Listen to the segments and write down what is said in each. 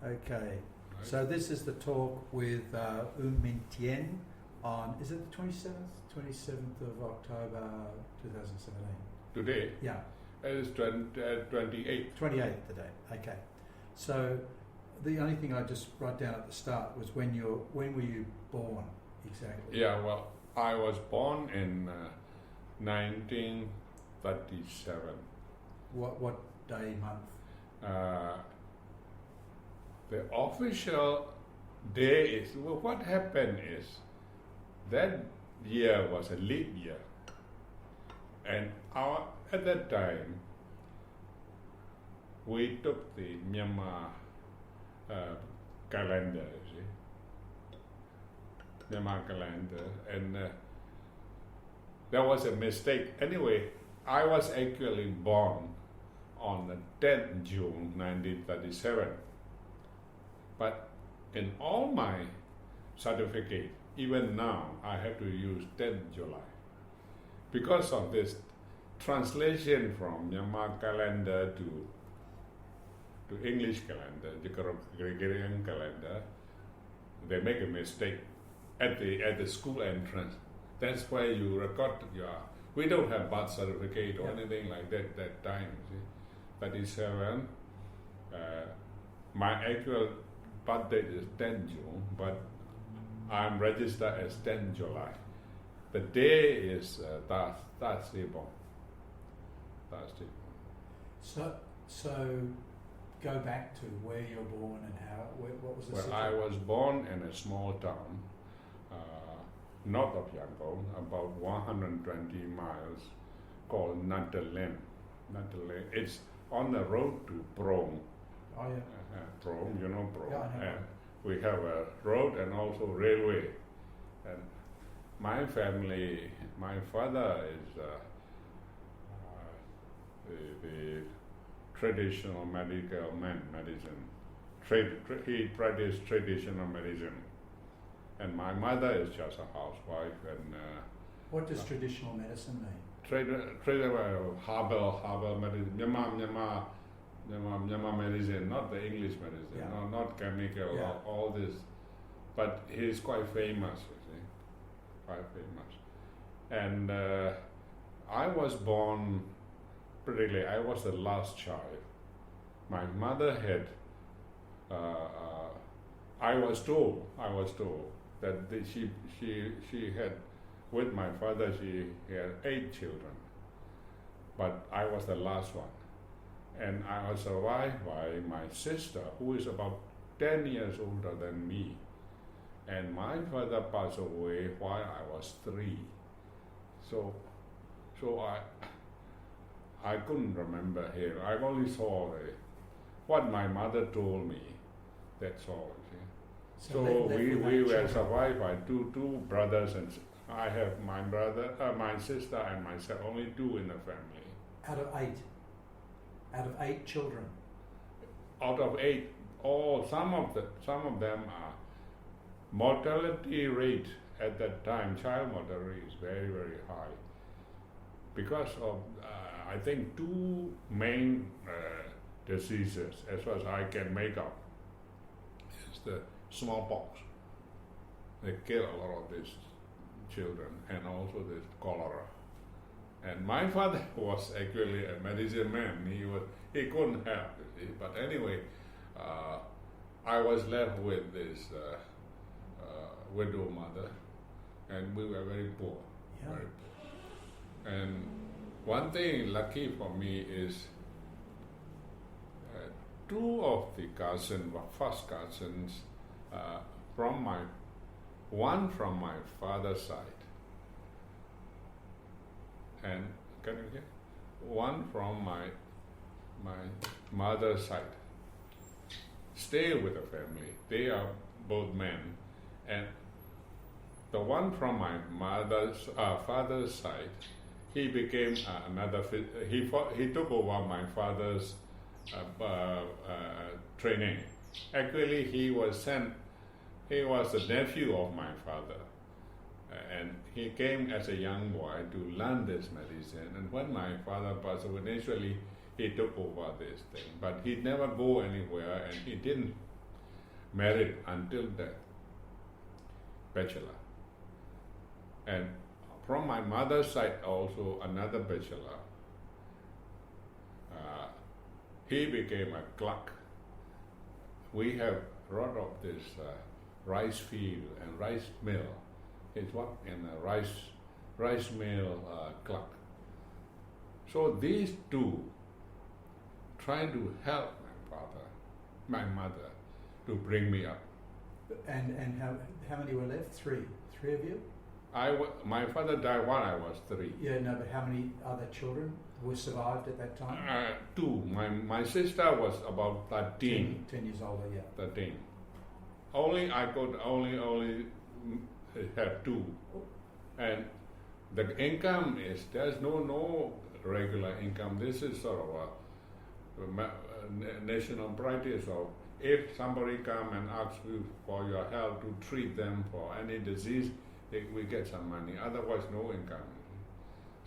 Okay. So this is the talk with Myint Thein on, is it the 27th of October 2017? Today? Yeah. It is 28th. 28th today. Okay. So the only thing I just wrote down at the start was when were you born exactly? Yeah, well, I was born in 1937. What day, month? The official day is, well, what happened is that year was a leap year, and at that time we took the Myanmar calendar, you see, Myanmar calendar, and there was a mistake. Anyway, I was actually born on the 10th June 1937. But in all my certificate, even now, I have to use 10th July. Because of this translation from Myanmar calendar to English calendar, the Gregorian calendar, they make a mistake at the school entrance. That's why you record we don't have birth certificate or anything like that time, see. 37, my actual birth date is 10 June, but I'm registered as 10 July. The day is Thursday born. So go back to where you're born and what was the situation? Well, I was born in a small town, north of Yangon, about 120 miles, called Nantalin. It's on the road to Prong. Oh yeah. Prong, you know Prong. Yeah, I know. We have a road and also railway. And my family, my father is the traditional medical man, medicine. He practiced traditional medicine. And my mother is just a housewife. And what does traditional medicine mean? Herbal medicine, Myanmar medicine, not the English medicine, not chemical, all this. But he's quite famous, you see, quite famous. And I was born, particularly, I was the last child. My mother had, I was told that she had, with my father, she had 8 children, but I was the last one. And I was survived by my sister, who is about 10 years older than me. And my father passed away while I was 3. So I couldn't remember him. I only saw what my mother told me. That's all. So we were survived by two brothers, and I have my brother, my sister, and myself. Only 2 in the family. Out of 8. Out of 8 children. Out of 8, some of them are mortality rate at that time. Child mortality is very, very high because of I think 2 main diseases, as far as I can make up, is the smallpox. They kill a lot of these children, and also the cholera. And my father was actually a medicine man. He couldn't help it. But anyway, I was left with this widow mother, and we were very poor, very poor. And one thing lucky for me is 2 of the cousins, first cousins, one from my father's side, and can you hear? One from my mother's side stay with the family. They are both men, and the one from my father's side, he became he took over my father's training. Actually, he was the nephew of my father, and he came as a young boy to learn this medicine. And when my father passed away, initially he took over this thing, but he never go anywhere, and he didn't married until death, bachelor. And from my mother's side also another bachelor. He became a clerk. We have lot of this rice field and rice mill. It worked in a rice mill clerk. So these two trying to help my mother, to bring me up. And how many were left? Three of you? My father died when I was 3. Yeah, no, but how many other children were survived at that time? 2. My sister was about 13. 10 years older, yeah. 13. I could only have 2. And the income is, there's no regular income. This is sort of a national practice of, if somebody come and asks you for your help to treat them for any disease, we get some money. Otherwise, no income.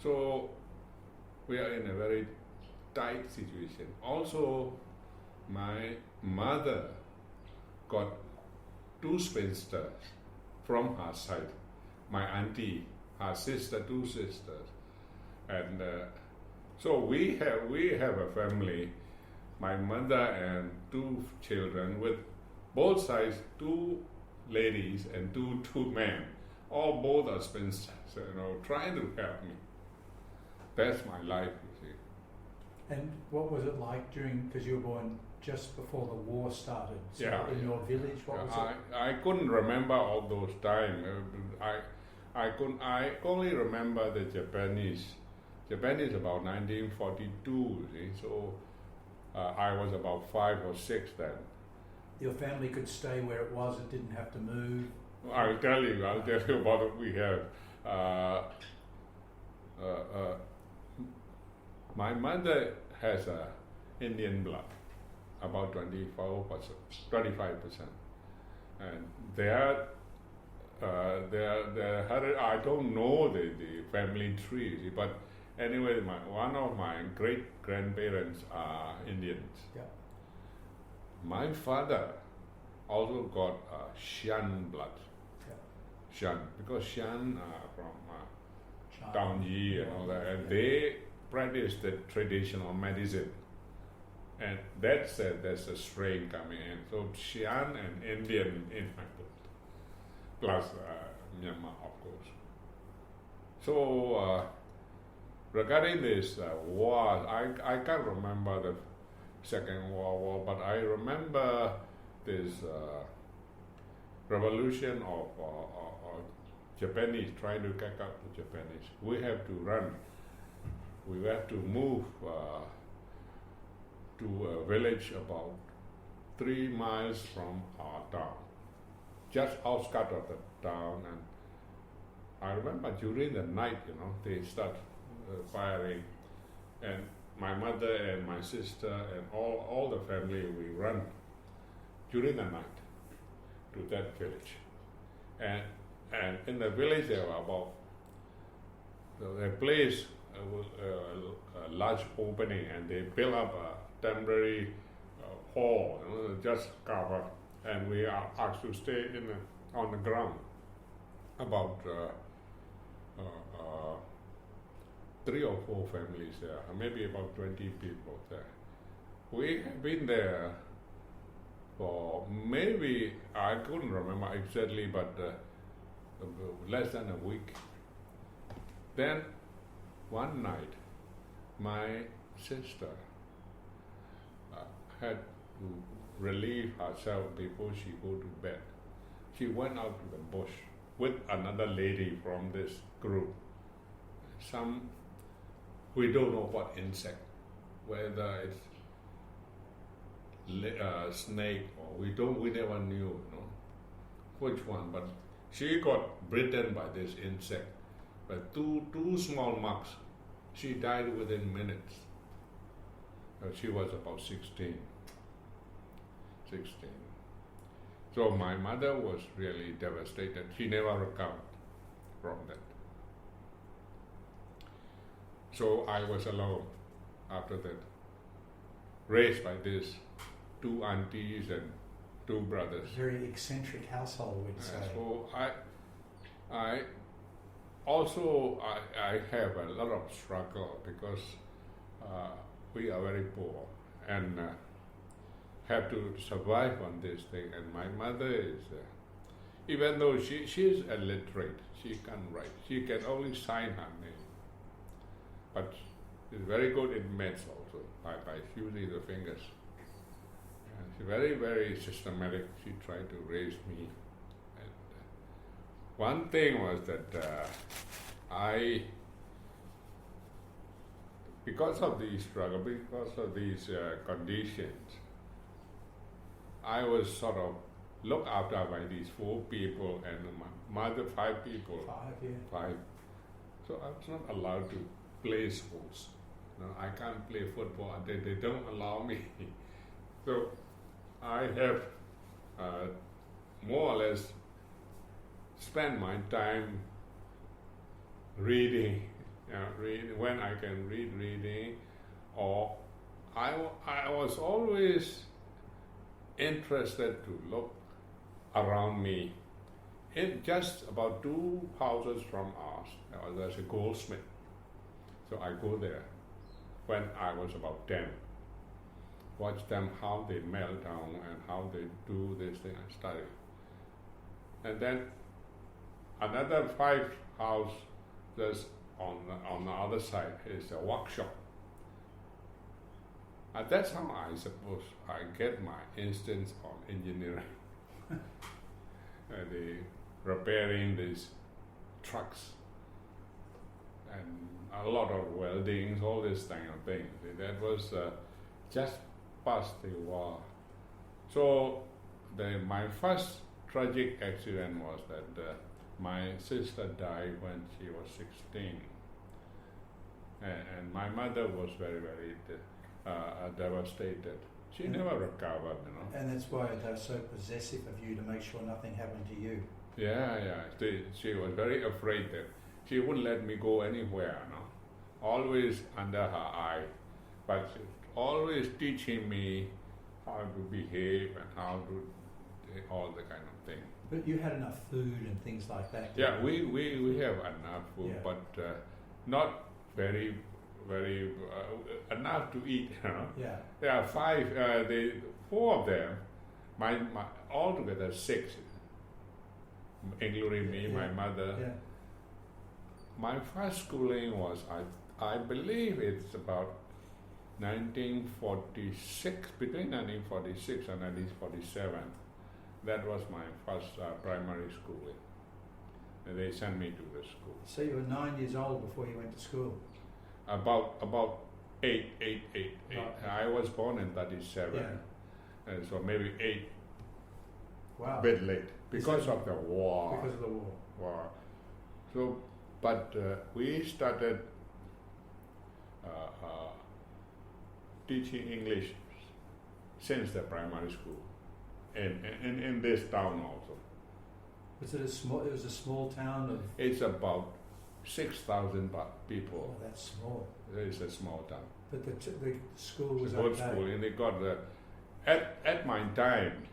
So we are in a very tight situation. Also, my mother got 2 spinsters from her side. My auntie, her sister, 2 sisters, and so we have a family. My mother and 2 children with both sides, 2 ladies and two men. Both are spinsters, trying to help me. That's my life, you see. And what was it like because you were born just before the war started, so in your village, what was it? I couldn't remember all those times. I only remember the Japanese. Japanese about 1942, you see, so I was about 5 or 6 then. Your family could stay where it was and didn't have to move? I'll tell you about what we have. My mother has Indian blood, about 25%, and I don't know the family tree, but anyway, one of my great grandparents are Indians. Yeah. My father also got Shan blood. Shan, because Shan are from Taunji and all that, and they practice the traditional medicine. And there's a strain coming in. So Shan and Indian in my blood, plus Myanmar, of course. So regarding this war, I can't remember the Second World War, but I remember this revolution of Japanese, trying to catch up to Japanese. We have to run. We have to move to a village about 3 miles from our town, just outskirts of the town. And I remember during the night, they start firing, and my mother and my sister and all the family, we run during the night to that village. And in the village there were about a place with a large opening, and they built up a temporary hall, just cover, and we are asked to stay on the ground. About 3 or 4 families there, maybe about 20 people there. We have been there for maybe, I couldn't remember exactly, but less than a week. Then one night, my sister had to relieve herself before she go to bed. She went out to the bush with another lady from this group. We don't know what insect, whether it's snake or we never knew, which one. But she got bitten by this insect. But two small marks. She died within minutes. She was about 16. So my mother was really devastated. She never recovered from that. So I was alone after that, raised by these 2 aunties and two brothers. Very eccentric household, we'd say. So I also I have a lot of struggle because we are very poor and have to survive on this thing. And my mother is, even though she is illiterate, she can't write. She can only sign her name, but she's very good in maths also by using the fingers. And she's very, very systematic. She tried to raise me. And one thing was that because of these struggle, because of these conditions, I was sort of looked after by these 4 people and my mother 5 people. 5, yeah. 5. So I was not allowed to play sports. No, I can't play football. They don't allow me. So I have more or less spent my time reading. When I can reading, or I was always interested to look around me. In just about 2 houses from us, there's a goldsmith. So I go there when I was about 10. Watch them how they melt down and how they do this thing and study. And then another 5 houses on the other side is a workshop. And that's how I suppose I get my instance on engineering. The repairing these trucks and a lot of weldings, all this kind of thing. That was just past the war. So my first tragic accident was that my sister died when she was 16. And my mother was very, very devastated. She never recovered, And that's why they're so possessive of you, to make sure nothing happened to you. Yeah. She was very afraid that she wouldn't let me go anywhere, Always under her eye, but she was always teaching me how to behave and how to all the kind of thing. But you had enough food and things like that. Yeah, we have enough food, Yeah. but not very enough to eat. Yeah. There are 5. 4 of them. My altogether 6, including me, my mother. Yeah. My first schooling was I believe it's about 1946, between 1946 and 1947. That was my first primary schooling. And they sent me to the school. So you were 9 years old before you went to school? About 8. Right. I was born in 37. Yeah. And so maybe 8, Wow. a bit late, because of the war. Because of the war. So, but we started teaching English since the primary school, in this town also. Was it a small? It was a small town of. It's about 6,000 people. Oh, that's small. It's a small town. But the school was It's a good okay. school, and they got the. At my time,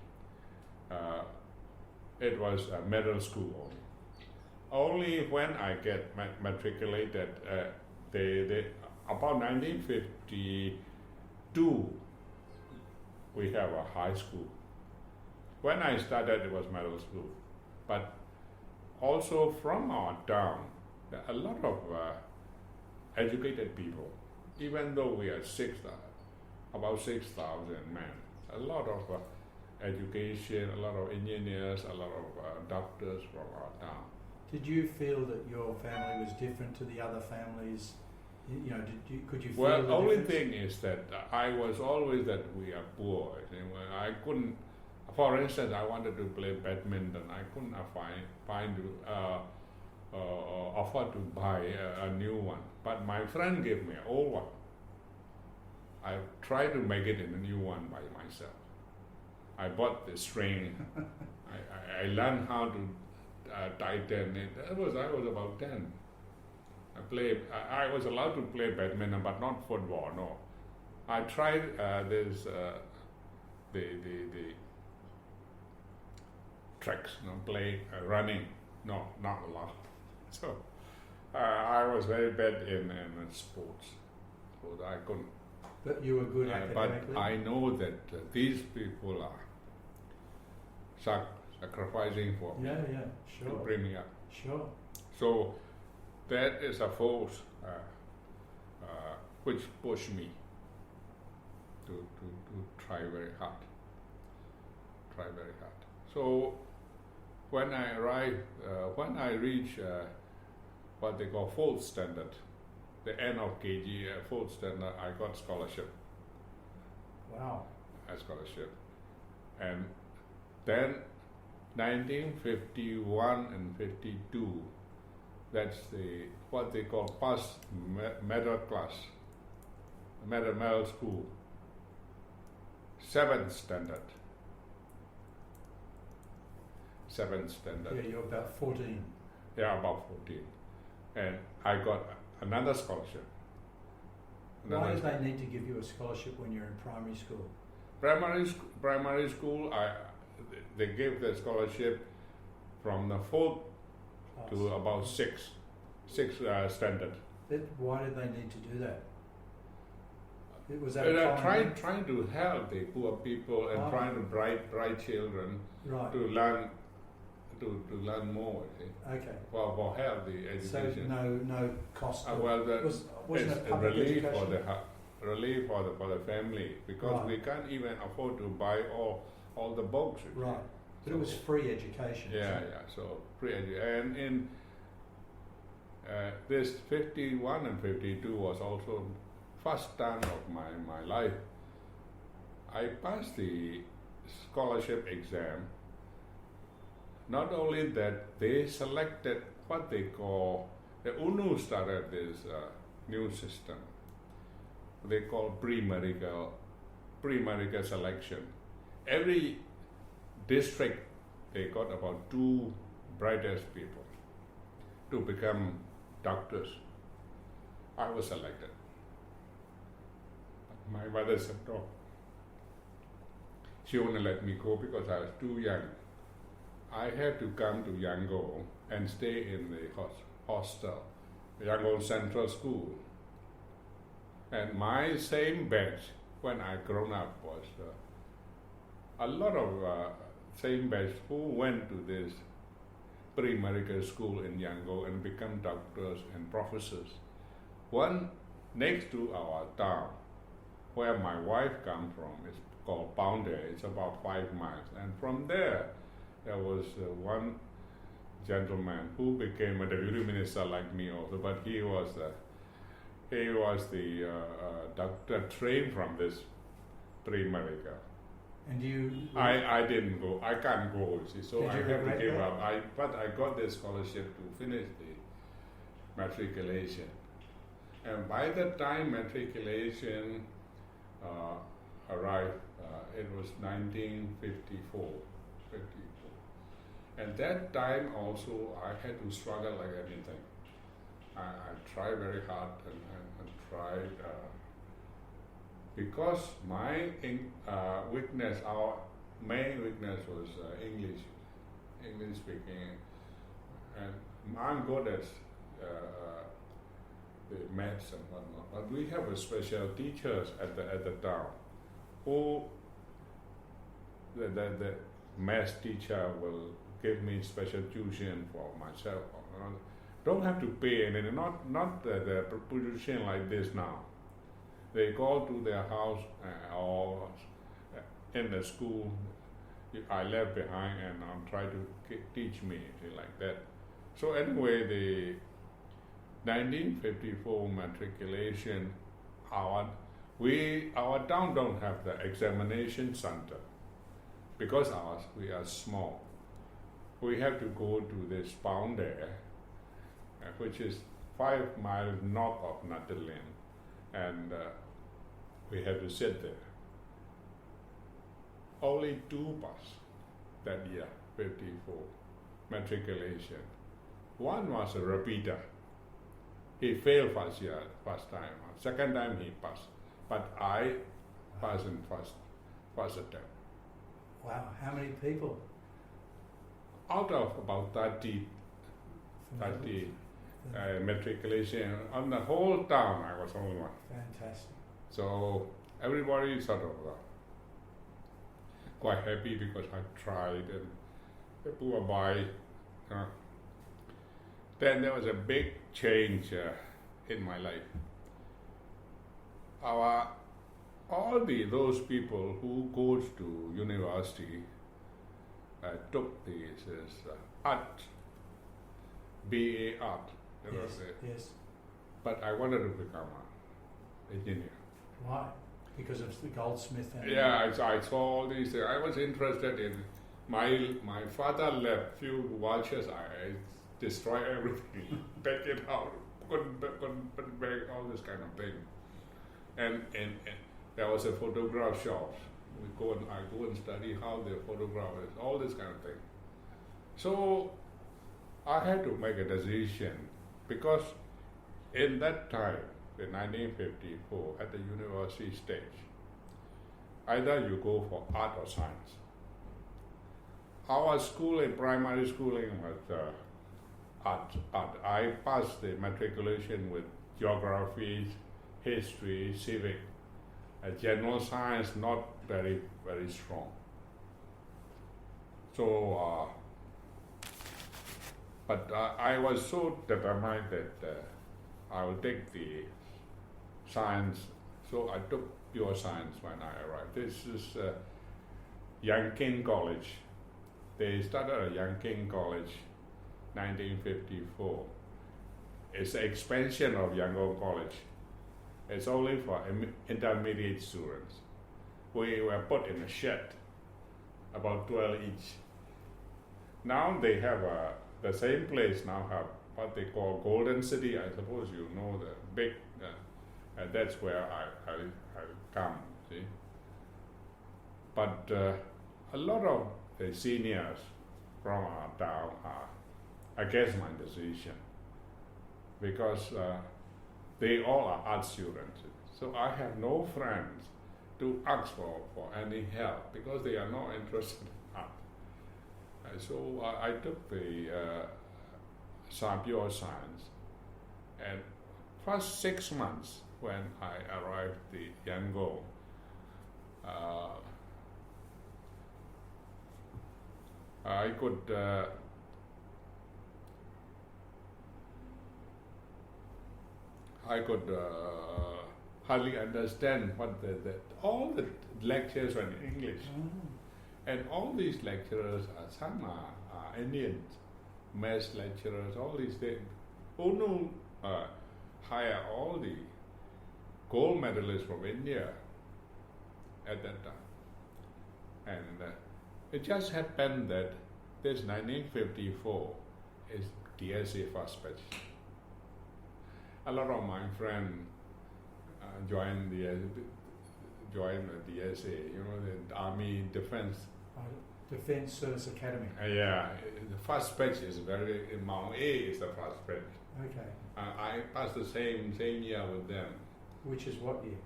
it was a middle school only. Only when I get matriculated, they about 1952, we have a high school. When I started, it was middle school, but also from our town, there are a lot of educated people. Even though we are about 6,000 men, a lot of education, a lot of engineers, a lot of doctors from our town. Did you feel that your family was different to the other families? Could you feel Well, the only difference? thing is that I was always that we are poor. I couldn't, for instance, I wanted to play badminton. I couldn't find afford to buy a new one. But my friend gave me an old one. I tried to make it in a new one by myself. I bought the string. I learned how to tighten it. I was about 10. I was allowed to play badminton, but not football. No, I tried this the tracks, play, running. No, not a lot. So I was very bad in sports. So I couldn't. But you were good academically? But I know that these people are sacrificing for me sure. to bring me up. Sure. So that is a force which pushed me to try very hard. So when I reach what they call fourth standard, the end of KG, fourth standard, I got scholarship. Wow. A scholarship. And then 1951 and 52, that's what they call pass middle class, middle school, 7th standard. Yeah, you're about 14. Yeah, about 14. And I got another scholarship. Why did they need to give you a scholarship when you're in primary school? Primary school, they gave the scholarship from the 4th to about 6th standard. Why did they need to do that? It was trying to help the poor people and trying to bright children to learn more. Okay. For healthy education. So no cost. Wasn't it public education? Relief for the family, because we can't even afford to buy all the books. Right. But it was free education. Yeah. So free education. And in this 51 and 52 was also first time of my life. I passed the scholarship exam. Not only that, they selected what they call, the UNU started this new system. They call pre-medical selection. Every district, they got about 2 brightest people to become doctors. I was selected. My mother said no. She wouldn't let me go because I was too young. I had to come to Yangon and stay in the hostel, Yangon Central School. And my same batch, when I grown up, was a lot of same batch who went to this pre-medical school in Yangon and become doctors and professors. One next to our town, where my wife comes from, is called Poundé. It's about 5 miles. And from there was one gentleman who became a deputy minister like me also, but he was the doctor trained from this pre-medical. And you? I didn't go. I can't go. See, so I have to give up. But I got the scholarship to finish the matriculation. And by the time matriculation arrived, it was 1954. And that time also I had to struggle like anything. I tried very hard and tried because my weakness, our main weakness was English speaking, and I'm good at the maths and whatnot. But we have a special teachers at the town who the math teacher will give me special tuition for myself. Don't have to pay anything, not the tuition like this now. They call to their house or in the school I left behind and try to teach me like that. So anyway, the 1954 matriculation, our town don't have the examination center because we are small. We have to go to this Poundé, which is 5 miles north of Nathalin, and we had to sit there. Only 2 passed that year, 54, matriculation. One was a repeater. He failed first time. Second time he passed, but I passed in first attempt. Wow, how many people? out of about 30 matriculation, on the whole town, I was only one. Fantastic. So everybody sort of quite happy because I tried and people were by. Then there was a big change in my life. Those people who goes to university took this art, BA art. Yes. But I wanted to become an engineer. Why? Because of the goldsmith and Yeah, I saw all these. I was interested in my father left few watches. I destroy everything, take it out, couldn't make all this kind of thing. And there was a photograph shop. I go and study how the photograph is, all this kind of thing. So I had to make a decision because in that time, in 1954, at the university stage, either you go for art or science. Our schooling, primary schooling was art. I passed the matriculation with geography, history, civic, general science not very, very strong. So, but I was so determined that I will take the science. So I took pure science when I arrived. This is Yanking College. They started at Yanking College, 1954. It's an expansion of Yangon College. It's only for intermediate students. We were put in a shed, about 12 each. Now they have the same place now have what they call Golden City. I suppose you know the big, that's where I come, see. But a lot of the seniors from our town are against my decision because they all are art students. So I have no friends to ask for any help because they are not interested in art. So I took the pure science, and first 6 months when I arrived at Yangon, I could hardly understand what all the lectures were in English. And all these lecturers, some are Indians, maths lecturers, all these things, who knew, hire all the gold medalists from India at that time. And it just happened that this 1954 is DSA first batch. A lot of my friends joined the DSA, the Army Defense. Defense Service Academy. Yeah, the first batch is Mount A is the first batch. Okay. I passed the same year with them. Which is what year?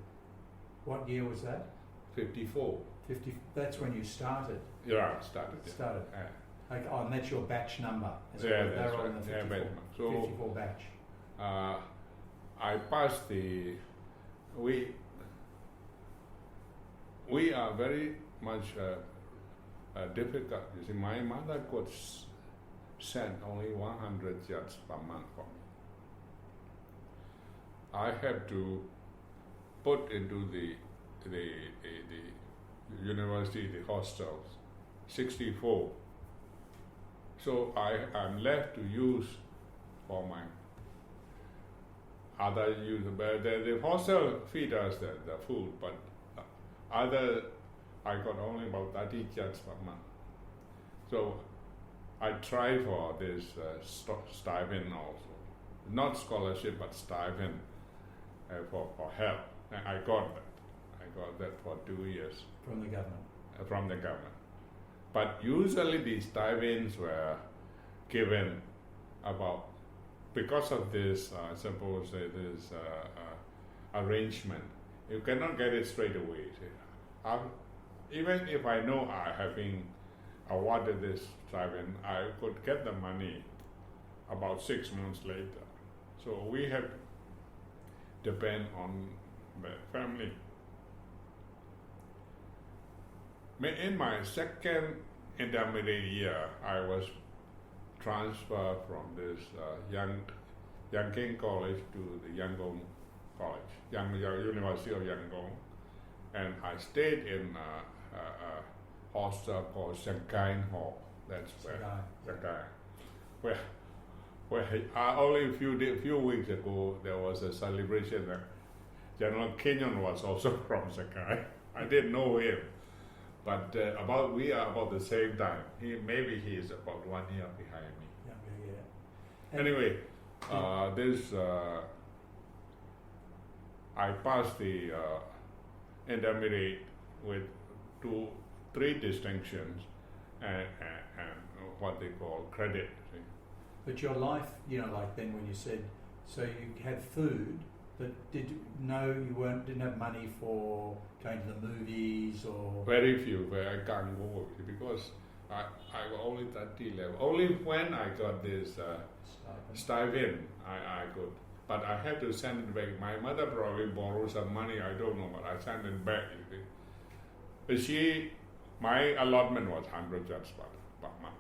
What year was that? 54. 50. That's when you started. Yeah, started. Started. Yeah. Okay, and that's your batch number. Yeah, that's right. on the 54, Yeah, so 54 batch. I passed we are very much difficult. You see, my mother could send only 100 kyats per month for me. I have to put into the university, the hostels, 64. So I'm left to use for my other use. But the hostel feed us the food, but I got only about 30 kyats per month. So I try for this stipend also, not scholarship but stipend for help. And I got that for 2 years From the government. From the government. But usually these stipends were given about, because of this, suppose this arrangement, you cannot get it straight away. Even if I know I having awarded this stipend, I could get the money about 6 months later. So we had depend on the family. In my second intermediate year, I was transferred from this Yangon College to the Yangon College, University of Yangon, and I stayed in a hostel called Shanghai Hall. That's where only a few weeks ago there was a celebration that General Kenyon was also from Shanghai. I didn't know him, but we are about the same time. He is about 1 year behind me. Yeah. Anyway, I passed the intermediate with 3 distinctions and what they call credit. See. But your life, like then when you said, so you had food, but didn't have money for going to the movies or? Very few, where I can't go because I was only 30 level. Only when I got this stipend, I could. But I had to send it back. My mother probably borrowed some money, I don't know, but I sent it back. But my allotment was 100 kyats per month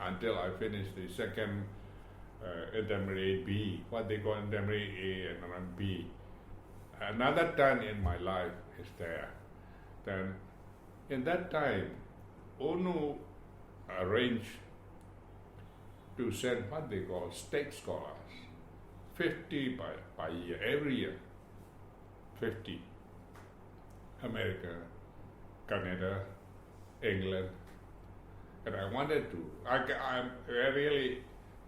until I finished the second intermediate B, what they call intermediate A and then B. Another turn in my life is there. Then, in that time, UNU arranged to send what they call state scholars, 50 by year, every year, 50. America, Canada, England, and I wanted to. I'm really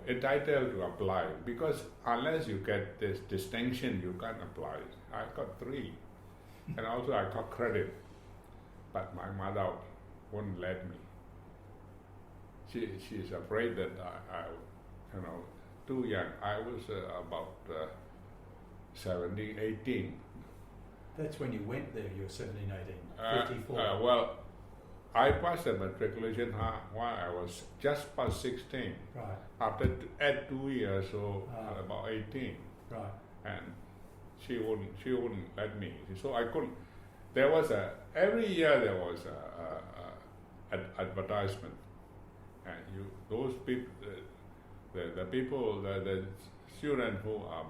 entitled to apply because unless you get this distinction, you can't apply. I got 3, and also I got credit, but my mother wouldn't let me. She's afraid that I too young. I was about 17, 18. That's when you went there, you were 17, 18, 54. Well, I passed the matriculation while I was just past 16. Right. After at 2 years, so about 18. Right. And she wouldn't let me. So I couldn't. There was every year there was an advertisement, and those people, the students who are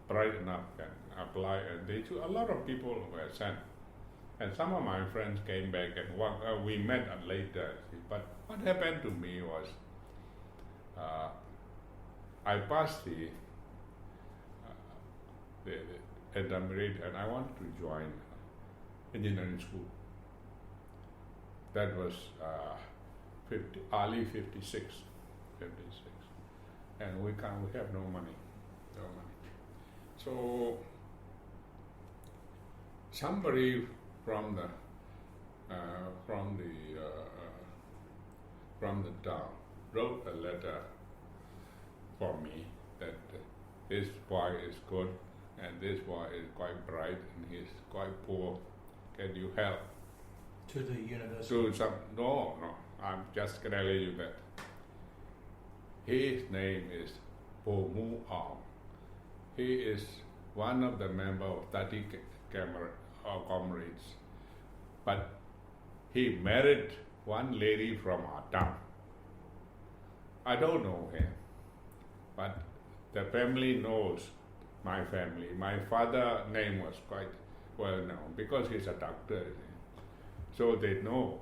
bright enough can apply, and a lot of people were sent. And some of my friends came back and we met later. But what happened to me was I passed the intermediate and I wanted to join engineering school. That was early 56. And we have no money. So somebody from the town wrote a letter for me that this boy is good and this boy is quite bright and he's quite poor. Can you help? To the university? No, I'm just telling you that. His name is Po Mu Aung. He is one of the members of 30 comrades. But he married one lady from our town. I don't know him, but the family knows my family. My father's name was quite well known because he's a doctor. So they know.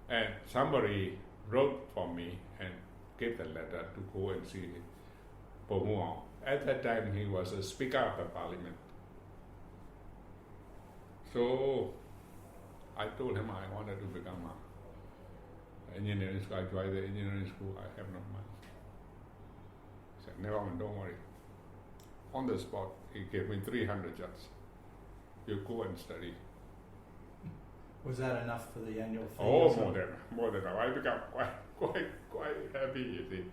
And somebody wrote for me and gave the letter to go and see Po Mu Aung. At that time, he was a Speaker of the Parliament. So I told him I wanted to become an engineering school. I joined the engineering school. I have no money. He said, never mind, don't worry. On the spot, he gave me 300 kyats. You go and study. Was that enough for the annual fee? Oh, more than enough. I became quite happy, you see.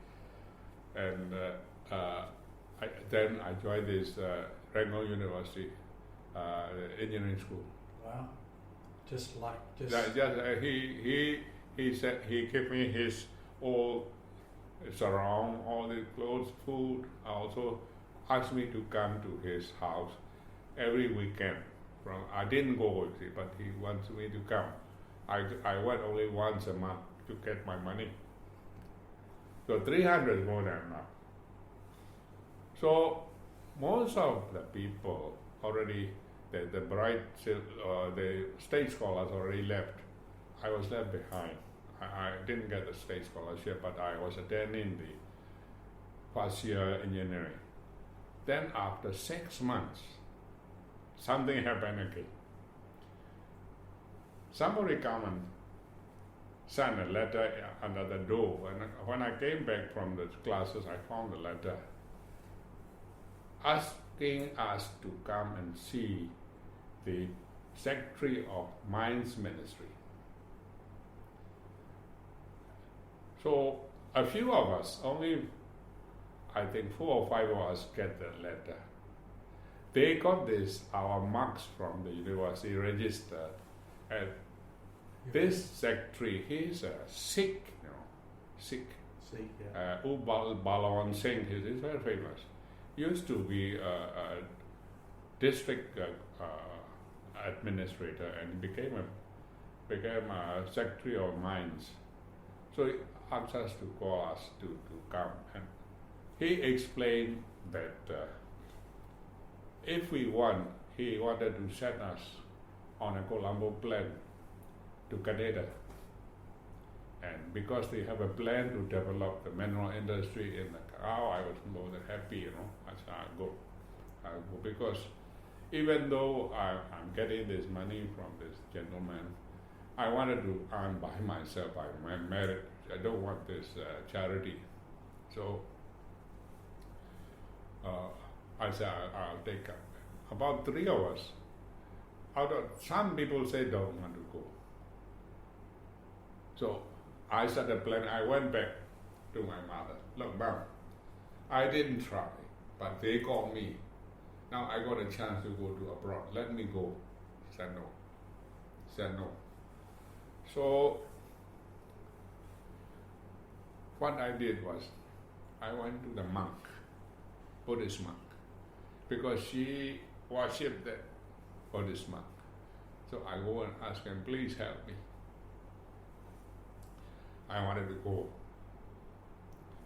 And then I joined this Rangoon University engineering school. Wow. He he said he gave me his all surround, all the clothes, food. Also asked me to come to his house every weekend. I didn't go with him, but he wants me to come. I went only once a month to get my money. So 300 is more than enough. So most of the people already, the state scholars already left. I was left behind. I didn't get the state scholarship, but I was attending the first year engineering. Then after 6 months, something happened again. Somebody come and sent a letter under the door. When I came back from the classes, I found the letter asking us to come and see the secretary of Mines Ministry. So a few of us, only I think 4 or 5 of us get the letter. They got our marks from the university registered. And this secretary, he's a Sikh, Sikh. Sikh, yeah. Balwan Singh, he's very famous. Used to be a district administrator and became a secretary of mines. So he asked us to call us to come. And he explained that if we want, he wanted to send us on a Colombo plan to Canada. And because they have a plan to develop the mineral industry in the cacao, I was more than happy, I said, I'll go. Because even though I'm getting this money from this gentleman, I wanted to earn by myself. I'm married. I don't want this charity. So I said, I'll take up. About 3 of us. Some people say don't want to go. So I started planning. I went back to my mother. Look, Mom, I didn't try, but they called me. Now I got a chance to go to abroad. Let me go. Said no. So what I did was, I went to the monk, Buddhist monk, because she worshipped that Buddhist monk. So I go and ask him, please help me. I wanted to go,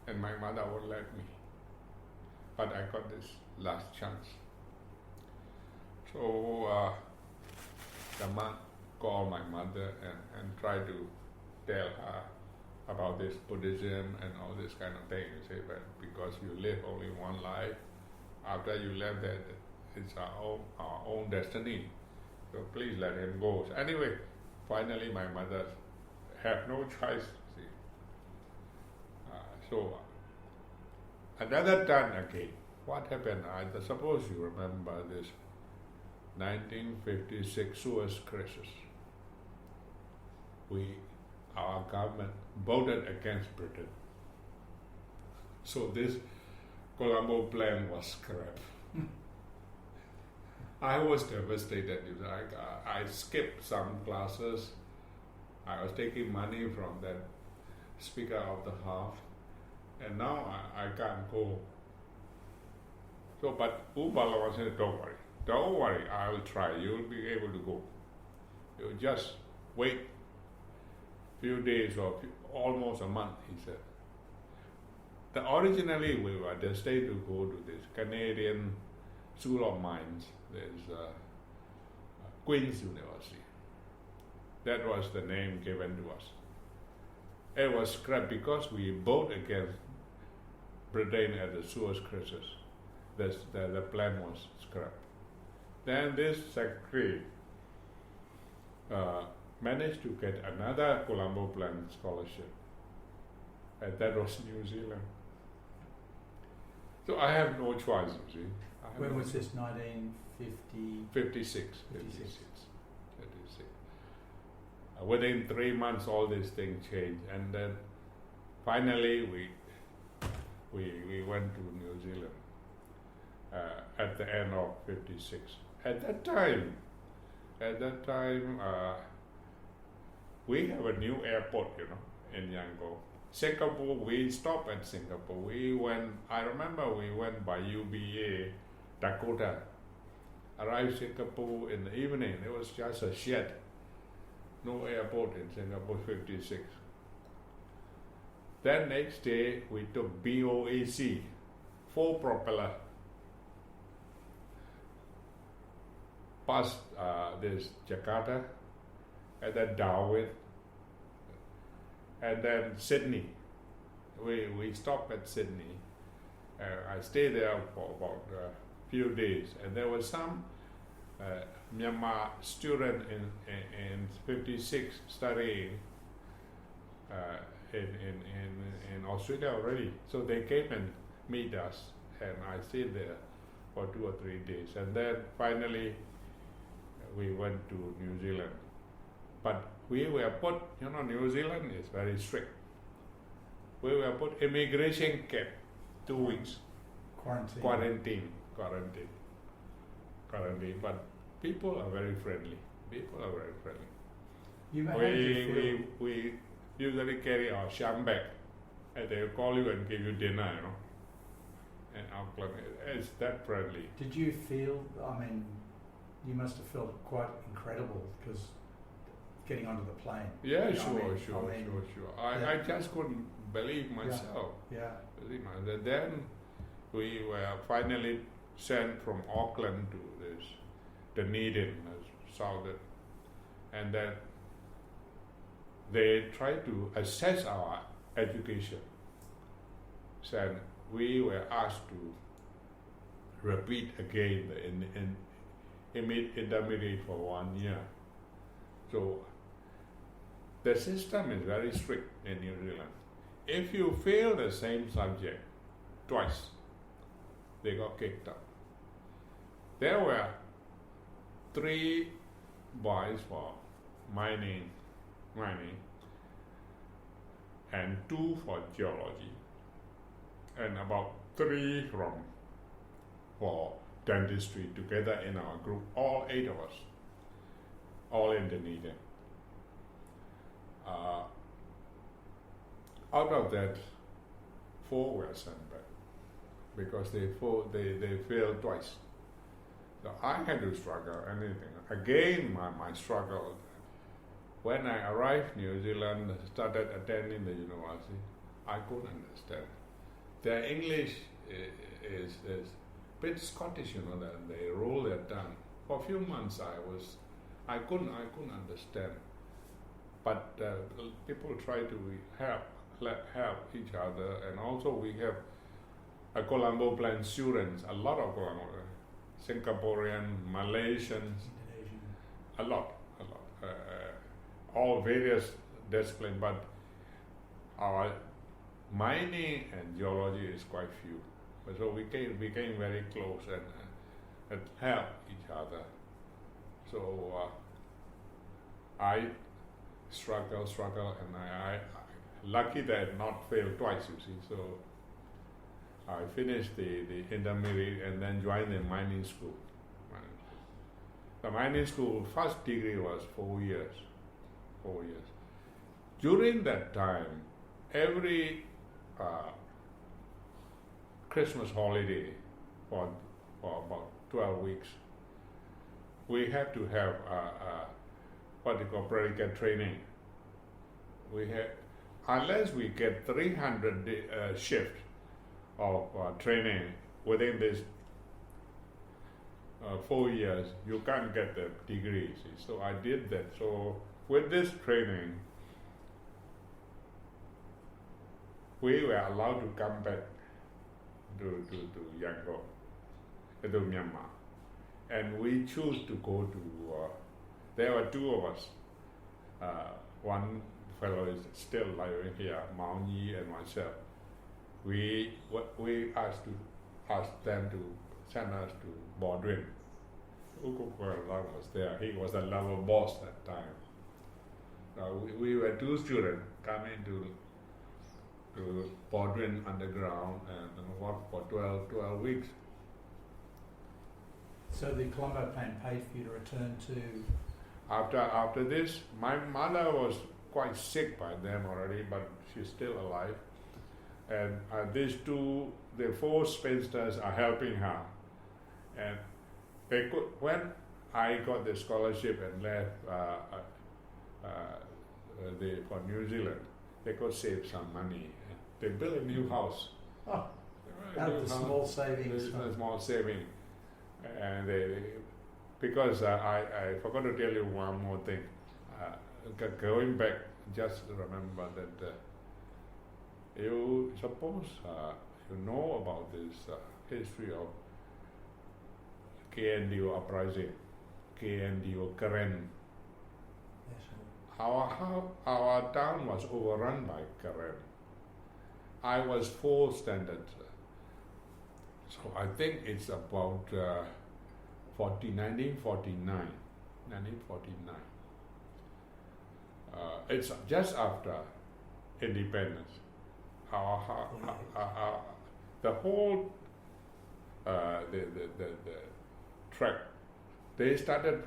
and my mother won't let me. But I got this last chance. So the monk called my mother and tried to tell her about this Buddhism and all this kind of thing. You say, well, because you live only one life, after you left that, it's our own destiny. So please let him go. So anyway, finally my mother had no choice. See. So another turn again. What happened? I suppose you remember this 1956 Suez crisis. Our government voted against Britain. So this Colombo plan was scrapped. I was devastated. I skipped some classes. I was taking money from that Speaker of the House, and now I can't go. So, but Ubala said, don't worry, I will try. You will be able to go. You just wait few days or almost a month, he said. Originally, we were destined to go to this Canadian School of Mines. There's Queen's University. That was the name given to us. It was scrapped because we voted against Britain at the Suez crisis. The plan was scrapped. Then this secretary managed to get another Colombo Plan scholarship, and that was New Zealand. So I have no choice, you see. When was this, 1950? 56. Within 3 months, all these things changed, and then finally we went to New Zealand at the end of 56. At that time, we have a new airport, in Yangon. Singapore, we stopped at Singapore. I remember we went by UBA, Dakota. Arrived Singapore in the evening. It was just a shed. No airport in Singapore, 56. Then next day, we took BOAC, 4 propeller. Past this Jakarta, and then Darwin, and then Sydney. We stopped at Sydney. I stayed there for about a few days, and there was some Myanmar student in 56 studying in Australia already. So they came and meet us, and I stayed there for 2 or 3 days, and then finally we went to New Zealand. But we were put, New Zealand is very strict. We were put immigration camp, 2 weeks. Quarantine. But people are very friendly. We usually carry our sham bag, and they'll call you and give you dinner, And Auckland is that friendly. Did you feel, you must have felt quite incredible because getting onto the plane. Yeah, sure. I just couldn't believe myself. Yeah. Then we were finally sent from Auckland to Dunedin, southern, and then they tried to assess our education. So we were asked to repeat again the intermediate for 1 year. So the system is very strict in New Zealand. If you fail the same subject twice, they got kicked out. There were 3 boys for mining, and 2 for geology, and about 3 for dentistry together in our group, all 8 of us, all Indonesian. Out of that, 4 were sent back because they failed twice. So I had to struggle anything. Again, my struggle. When I arrived in New Zealand, started attending the university, I couldn't understand. Their English is a bit Scottish, that they roll their tongue. For a few months I couldn't understand. But people try to help each other, and also we have a Colombo Plan students, a lot of Singaporean, Malaysians, a lot, all various disciplines, but our mining and geology is quite few. So we became very close and helped each other. So I struggle, and I lucky that I not failed twice, you see. So I finished the intermediate and then joined the mining school. The mining school first degree was 4 years. During that time, every Christmas holiday for about 12 weeks, we had to have what they call predicate training. Unless we get 300 shifts of training within this 4 years, you can't get the degree. See? So I did that. So with this training, we were allowed to come back to Yangon, to Myanmar, and we chose to go to. There were 2 of us. One fellow is still living here, Myint and myself. We asked them to send us to Bordwin. Ukukwala was there. He was the level boss that time. We were 2 students coming to Bordwin underground and worked for 12 weeks. So the Colombo Plan paid for you to return to... After this, my mother was quite sick by then already, but she's still alive. And these two, the four spinsters are helping her. And they could, when I got the scholarship and left for New Zealand, they could save some money. They built a new house. Oh, out of the small savings. A small saving. And because I forgot to tell you one more thing. Going back, just remember that you suppose you know about this history of KNDO uprising, KNDO Karen. Yes, Our town was overrun by Karen. I was 4 standards. So I think it's about 1949. It's just after independence. The whole the track. They started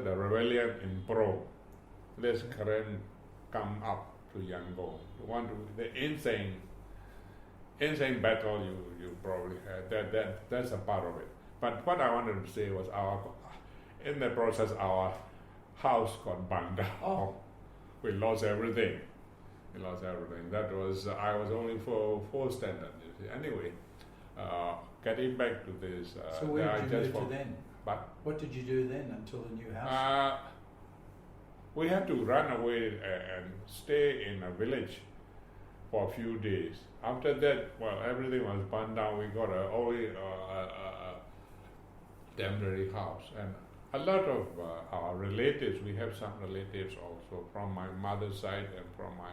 the rebellion in Pro. This Karen come up to Yangon. The insane battle you probably had. That's a part of it. But what I wanted to say was in the process our house got burned down. Oh. We lost everything. That was I was only for 4 standard. Anyway, getting back to this. So where did you move to then? But what did you do then until the new house? We had to run away and stay in a village for a few days. After that, well, everything was burned down. We got only a temporary house. And a lot of our relatives, we have some relatives also from my mother's side and from my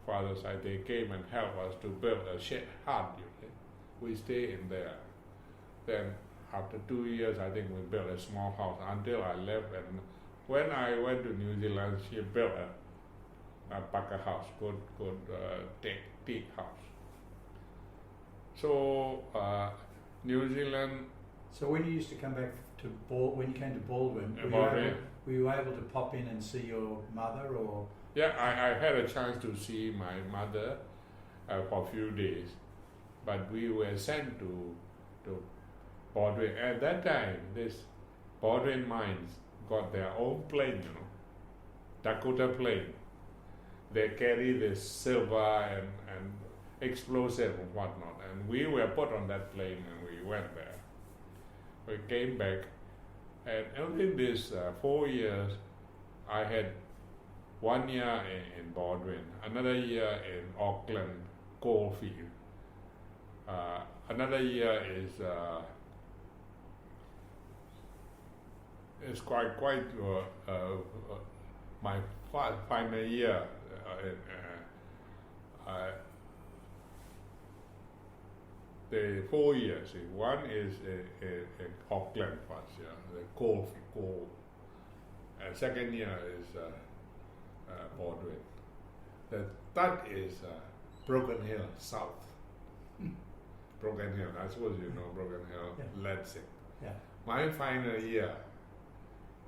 father's side, they came and helped us to build a hut. We stay in there. Then after 2 years, I think we built a small house until I left. And when I went to New Zealand, she built a Paka house, good teak house. So New Zealand. So when you used to come back to when you came to Baldwin, were you able to pop in and see your mother, or? Yeah, I had a chance to see my mother for a few days, but we were sent to Baldwin. At that time, this Baldwin mines got their own plane, Dakota plane. They carry this silver and explosive and whatnot, and we were put on that plane and we went there. We came back, and in these 4 years, I had 1 year in Baldwin, another year in Auckland coalfield, another year is quite my final year. The 4 years. One is in Auckland first, the coal. Second year is Baldwin. The third is Broken Hill South. Broken Hill. I suppose you know Broken Hill, Lansing. Yeah. My final year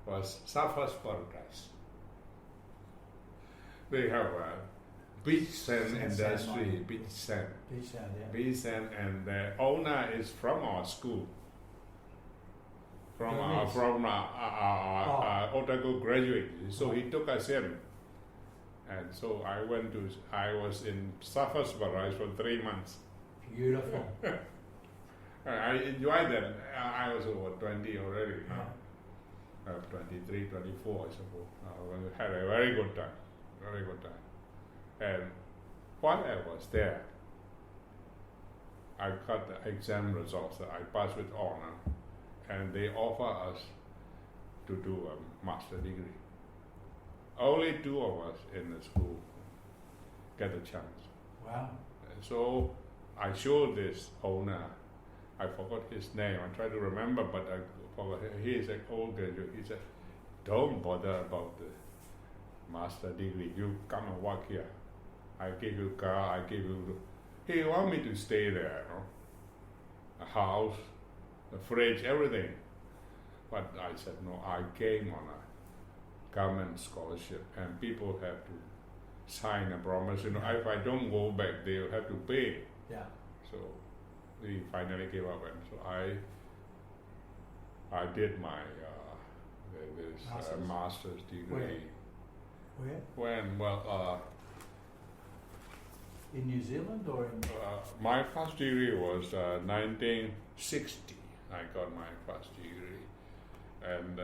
was Surfers Paradise. They have a beach sand industry, beach sand. Beach sand, and the owner is from our school, from our Otago graduate. So he took us in, and so I was in Surfers Paradise for 3 months. Beautiful. I enjoyed that. I was over 20 already. 23, 24, I suppose. I had a very good time. And while I was there, I got the exam results that I passed with honor, and they offer us to do a master degree. Only 2 of us in the school get a chance. Wow. And so I showed this owner, I forgot his name, I tried to remember, but I forgot. He is an old graduate. He said, don't bother about the master degree, you come and work here. I give you car, I give you. He want me to stay there, a house, a fridge, everything. But I said no. I came on a government scholarship, and people have to sign a promise. If I don't go back, they will have to pay. Yeah. So we finally gave up, and so I did my master's degree. Where? When In New Zealand or in? My first degree was 1960. I got my first degree, and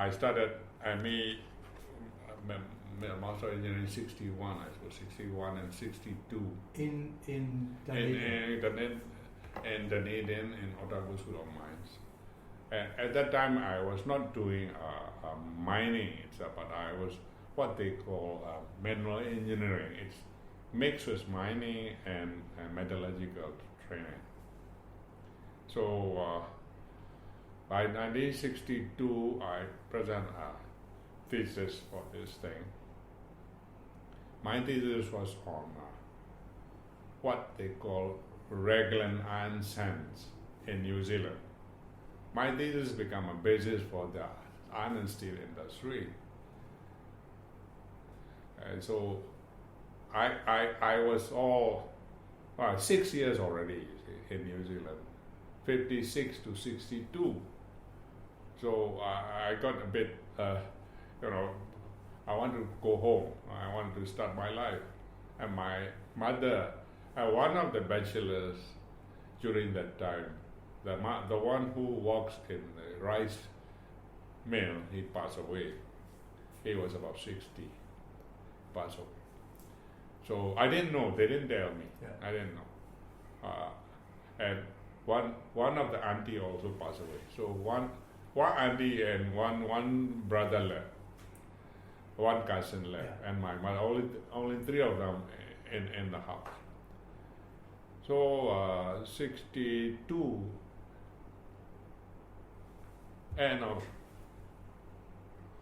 I started ME Master Engineering 61. I suppose 61 and 62. In Dunedin. In Dunedin, in Otago School of Mines. And at that time, I was not doing mining itself, but I was what they call mineral engineering. It's mixed with mining and metallurgical training. So by 1962, I present a thesis for this thing. My thesis was on what they call Raglan iron sands in New Zealand. My thesis became a basis for the iron and steel industry. And so I was 6 years already in New Zealand, 56 to 62. So I got a bit, I want to go home. I want to start my life. And my mother, one of the bachelors during that time, the one who works in the rice mill, he passed away. He was about 60, passed away. So I didn't know, they didn't tell me. Yeah. I didn't know. And one of the auntie also passed away. So one auntie and one brother left. One cousin left, Yeah. and my mother, only three of them in the house. So 62, end of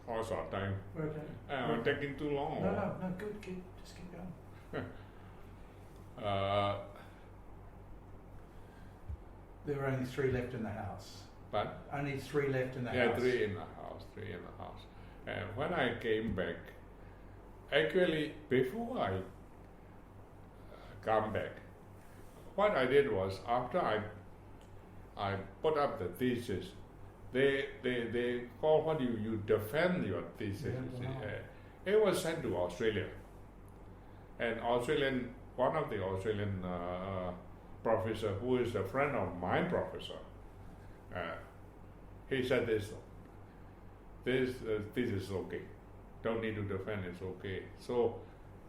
our time. Okay. I'm taking too long. No, good. Just keep going. There were only 3 left in the house. But Only 3 left in the yeah, house. 3 in the house. And when I came back, actually before I come back, what I did was after I put up the thesis, they call what you defend your thesis. Yeah, wow. It was sent to Australia, and one of the Australian professor who is a friend of my professor, he said this is okay, don't need to defend, it's okay. So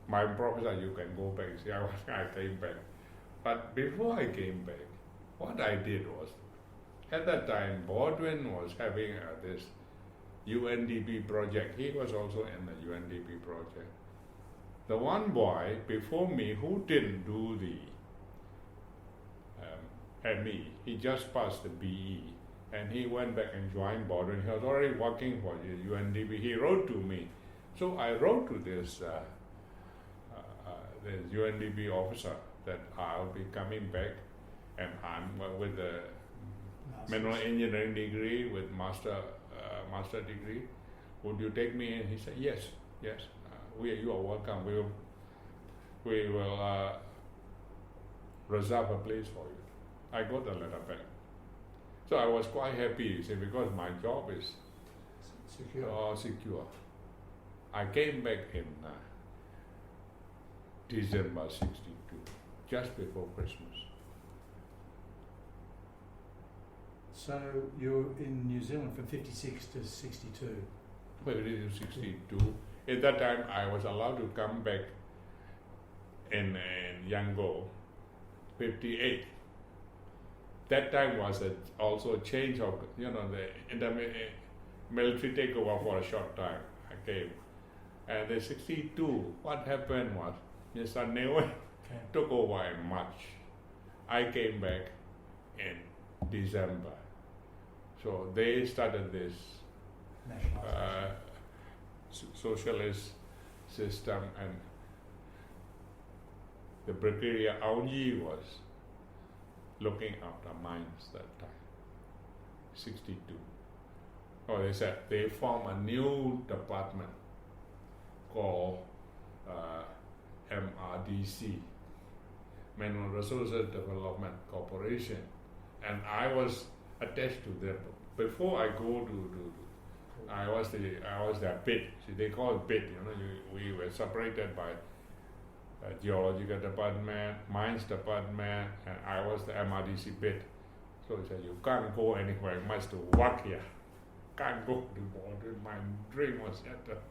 my professor, you can go back. See, I came back. But before I came back, what I did was, at that time, Baldwin was having this UNDP project. He was also in the UNDP project. The one boy before me who didn't do the ME, he just passed the BE, and he went back and joined Baldwin. He was already working for the UNDP. He wrote to me. So I wrote to this UNDP officer that I'll be coming back, and I'm with the mineral engineering degree with master degree. Would you take me in? He said, yes. You are welcome. We will reserve a place for you. I got the letter back. So I was quite happy, you see, because my job is secure. I came back in December 62, just before Christmas. So you're in New Zealand from 56 to 62. Well, it is 62. At that time, I was allowed to come back in Yangon, 58. That time was also a change of, the military takeover for a short time. I came. And in 62, what happened was, Mr. Newe took over in March. I came back in December. So they started this socialist system, and the Brigadier Aounyi was looking after mines that time, 62. Oh, they said they formed a new department called MRDC, Mineral Resources Development Corporation, and I was attached to them. Before I go to I was their bid. See, they call it bid. We were separated by geological department, mines department, and I was the MRDC bid. So he said, you can't go anywhere. You must work here. Can't go to border. My dream was shattered.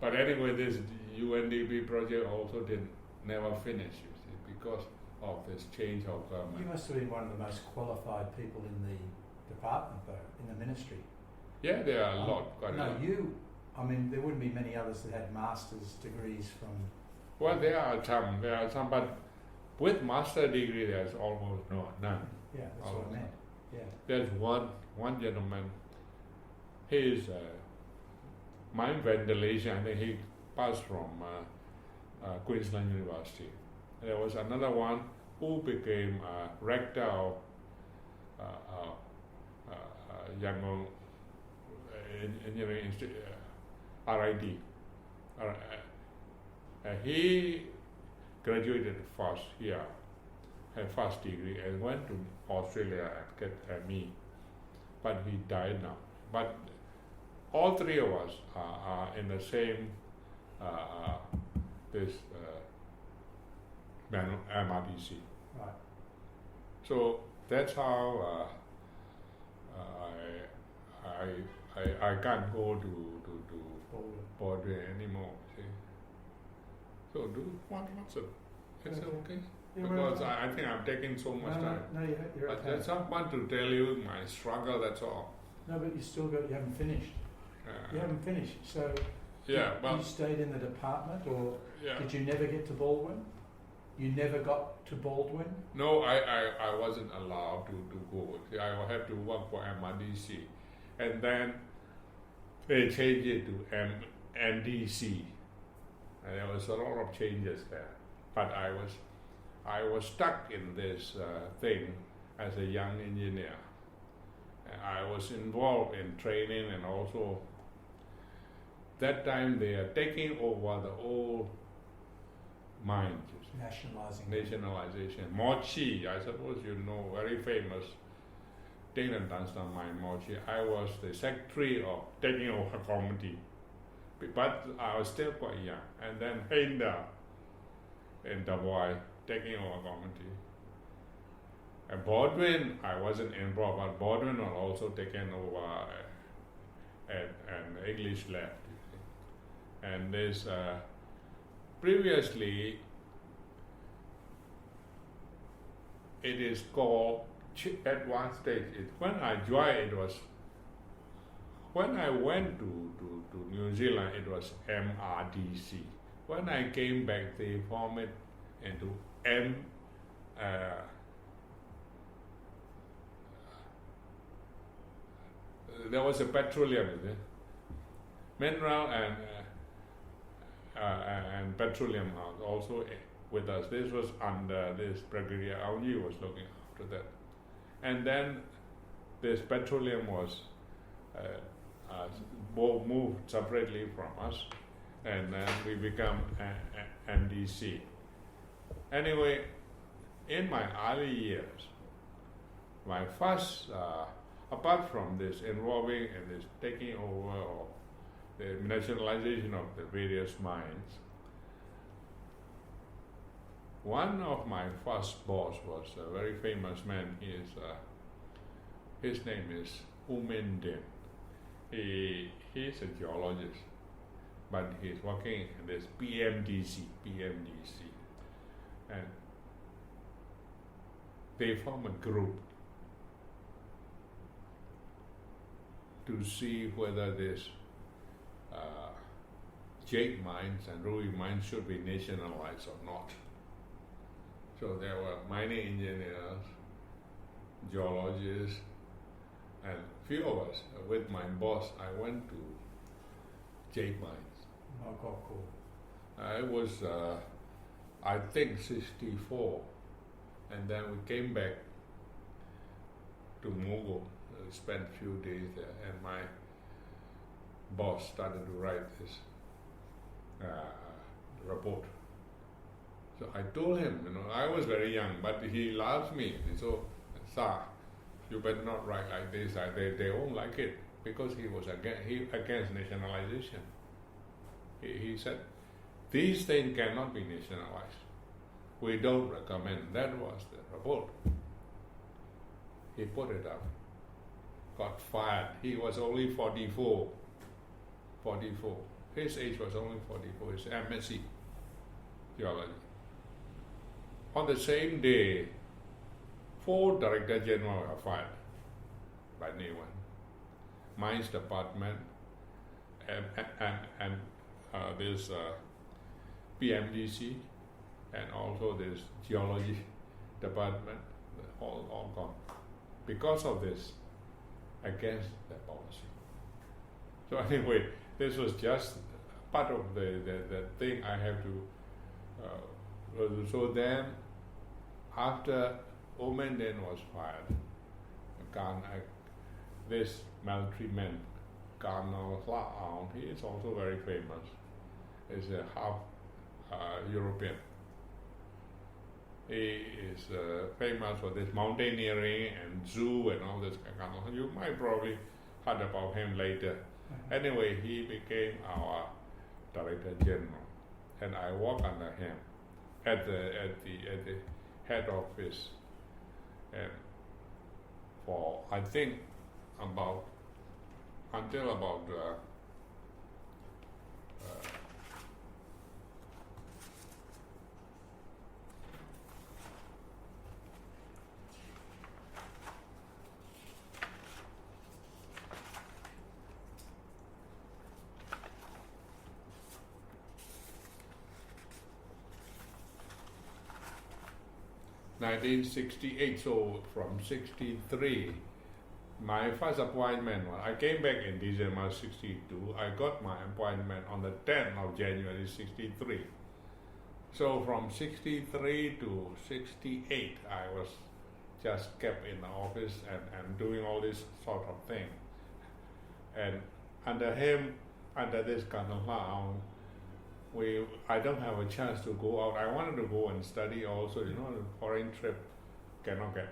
But anyway, this UNDP project also never finish, you see, because of this change of government. You must have been one of the most qualified people in the department, though, in the ministry. Yeah, there are a lot. Quite a lot. I mean, there wouldn't be many others that had master's degrees from. Well, there are some, but with master degree, there's almost none. Yeah, that's what I meant. Yeah. There's one gentleman. He is mine ventilation. I think he passed from Queensland University. There was another one who became rector of Yangon Engineering Institute, RIT. He graduated first here, had first degree, and went to Australia and get ME, but he died now. But all three of us are in the same this MRDC. Right. So that's how I can't go to border anymore. See? So what's it? Is it okay? Because I think I'm taking so much time. No, you're okay. I just want to tell you my struggle. That's all. No, but you haven't finished. You haven't finished. So yeah, you stayed in the department, or yeah. did you never get to Baldwin? You never got to Baldwin? No, I wasn't allowed to go. See, I had to work for MRDC, and then they changed it to NDC, and there was a lot of changes there. But I was stuck in this thing as a young engineer. I was involved in training, and also that time they are taking over the old mines. Nationalization. Mochi, I suppose you know, very famous tin and tungsten mine, Mochi. I was the secretary of taking over committee, but I was still quite young. And then Hinda in Davai taking over committee. And Baldwin, I wasn't involved, but Baldwin was also taken over and English left. You see. And this previously it is called at one stage. When I joined, it was when I went to New Zealand, it was MRDC. When I came back, they formed it into there was a petroleum, mineral and petroleum are also with us. This was under this Brigadier Aounji was looking after that, and then this petroleum was moved separately from us, and then we become MDC. Anyway, in my early years, my first apart from this involving in this taking over of the nationalization of the various mines, one of my first boss was a very famous man. His name is Myint Thein. He's a geologist, but he's working in this PMDC, and they form a group to see whether this jade mines and ruby mines should be nationalized or not. So there were mining engineers, geologists, and few of us. With my boss, I went to jade mines. Oh, God, cool. I was, I think, 64, and then we came back to Mogo. spent few days there, and my boss started to write this report. So I told him, I was very young, but he loves me. So, sir, you better not write like this. They won't like it, because he was against nationalization. He said, these things cannot be nationalized. We don't recommend. That was the report. He put it up, got fired. He was only 44. His age was only 44. His MSc theology. On the same day, 4 Director General were fired by Naywan. Mines Department and this PMDC, and also this Geology Department, all gone. Because of this, against the policy. So anyway, this was just part of the thing I have to. So then, after Myint Thein was fired, this military man, Colonel Hla Aung, he is also very famous. He's a half European. He is famous for this mountaineering and zoo and all this kind of. You might probably heard about him later. Anyway, he became our Director General, and I worked under him at the head office, and for I think until about 1968, so from 63, my first appointment was, I came back in December 62, I got my appointment on the 10th of January 63. So from 63 to 68, I was just kept in the office and doing all this sort of thing. And under him, under this Colonel Hla Aung, I don't have a chance to go out. I wanted to go and study also, the foreign trip cannot get.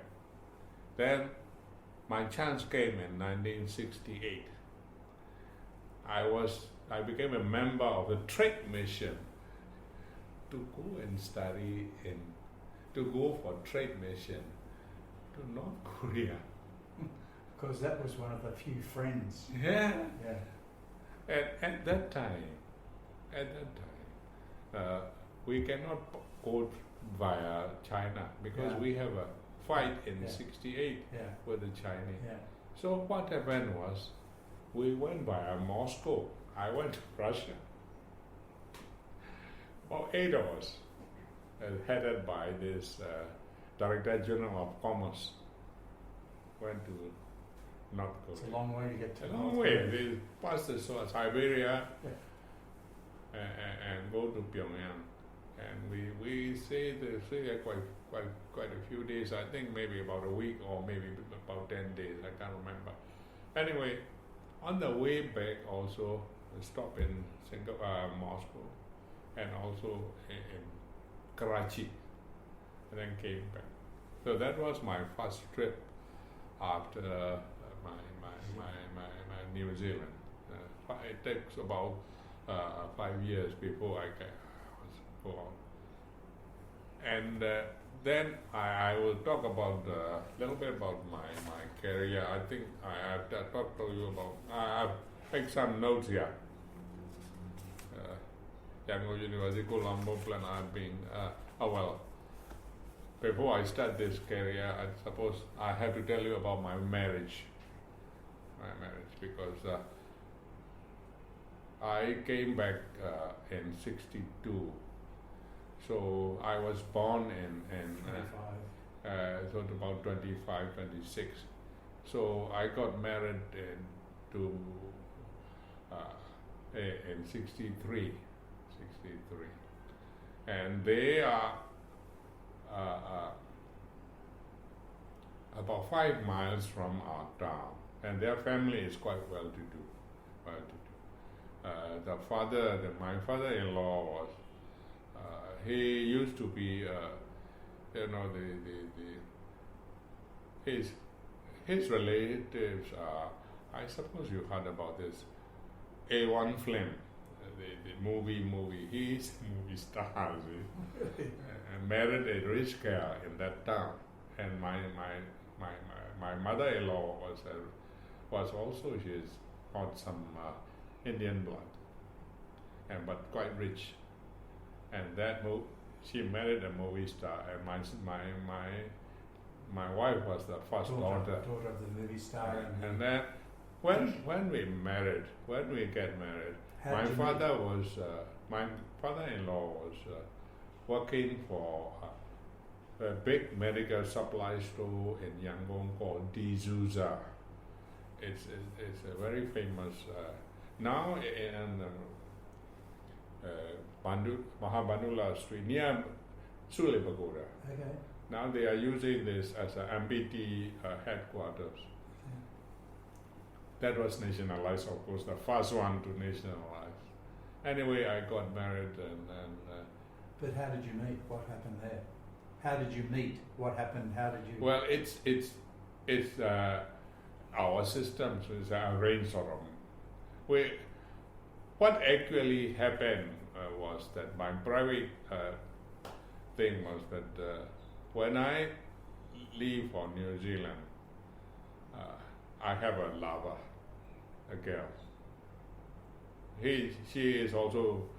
Then my chance came in 1968. I became a member of the trade mission to go and study to go for trade mission to North Korea. Because that was one of the few friends. Yeah. Yeah. At that time, we cannot go via China because we have a fight in 68 with the Chinese. Yeah. So what happened was, we went via Moscow. I went to Russia. About 8 of us, headed by this Director General of Commerce, went to North Korea. It's a long way to get to. A long way. They passed the Siberia and go to Pyongyang, and we stayed there quite a few days. I think maybe about a week or maybe about 10 days. I can't remember. Anyway, on the way back also we stopped in Moscow and also in Karachi, and then came back. So that was my first trip after my New Zealand. It takes about 5 years before I was born. And then I will talk about a little bit about my career. I think I have talked to you about. I have take some notes here. Yangon University, Colombo, Plan I've been. Before I start this career, I suppose I have to tell you about my marriage. Because I came back in 62. So I was born in so about 25, 26. So I got married in 63. And they are about 5 miles from our town, and their family is quite well-to-do. My father-in-law was. He used to be, his relatives are. I suppose you heard about this. A1 film, the movie. He's a movie star, see? Married a rich girl in that town, and my mother-in-law was also, she's got some Indian blood, but quite rich, and she married a movie star, and my wife was the first daughter of the movie star. And then when we get married, my father-in-law was working for a big medical supply store in Yangon called D'Souza. It's a very famous. Now in Mahabandula Street near Sule Pagoda. Okay. Now they are using this as an MBT headquarters. Okay. That was nationalized, of course, the first one to nationalize. Anyway, I got married and But how did you meet? What happened there? How did you meet? What happened? How did you? Well, it's our systems is arranged sort of. What actually happened was that my private thing was that when I leave for New Zealand, I have a lover, a girl. She is also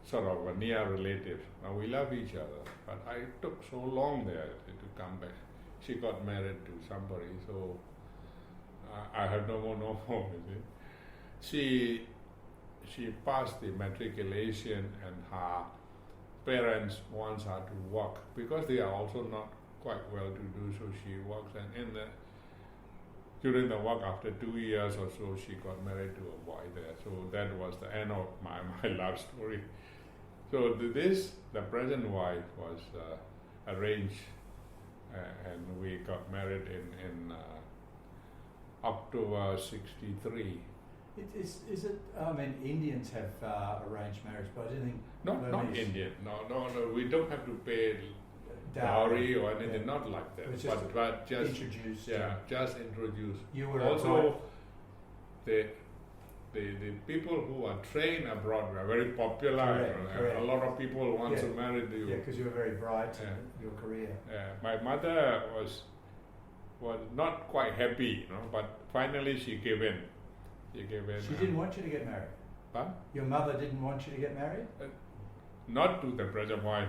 sort of a near relative. Now we love each other, but I took so long there to come back. She got married to somebody, so I have no more. You see. She passed the matriculation, and her parents wants her to work because they are also not quite well to do. So she works, and during the work, after 2 years or so, she got married to a boy there. So that was the end of my love story. So the present wife was arranged, and we got married in October '63. Is it? I mean, Indians have arranged marriage, but I didn't think. Not Indian. No. We don't have to pay dowry or anything. Yeah. Not like that. But just introduced. Yeah, just introduced. You were also the people who are trained abroad were very popular. Correct. A lot of people want to marry you. Yeah, because you were very bright in your career. My mother was not quite happy, but finally she gave in. She didn't want you to get married? Huh? Your mother didn't want you to get married? Not to the present wife.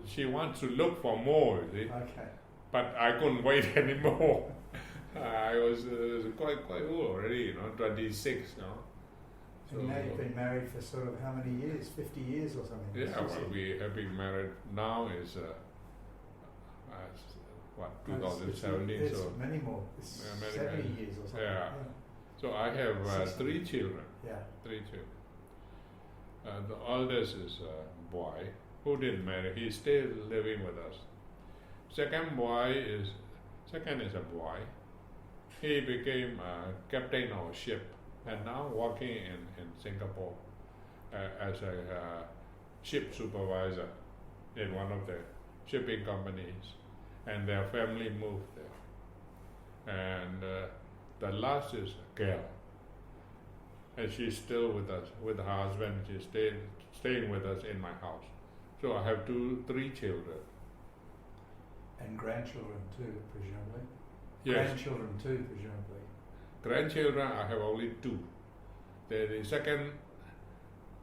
She wants to look for more, you see. Okay. But I couldn't wait anymore. I was quite old already, 26, So now you've been married for sort of how many years? 50 years or something? Yeah, well, we have been married now is 2017. It's so many more. It's 70 years or something. Yeah. So I have 3 children. Yeah. 3 children. The oldest is a boy who didn't marry. He's still living with us. Second is a boy. He became a captain of a ship and now working in Singapore as a ship supervisor in one of the shipping companies. And their family moved there. And the last is a girl. And she's still with us, with her husband. She's staying with us in my house. So I have 3 children. And grandchildren too, presumably? Yes. Grandchildren too, presumably? Grandchildren, I have only 2. The second,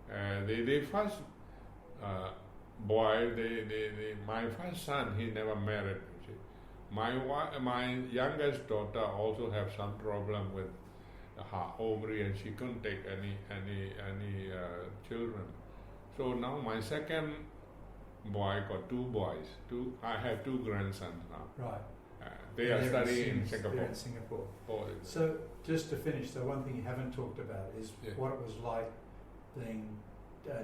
the first boy, my first son, he never married. My youngest daughter also have some problem with her ovary, and she couldn't take any children. So now my second boy got 2 boys. I have 2 grandsons now. Right. They are studying in Singapore. They're in Singapore. Oh, so just to finish, so one thing you haven't talked about is what it was like being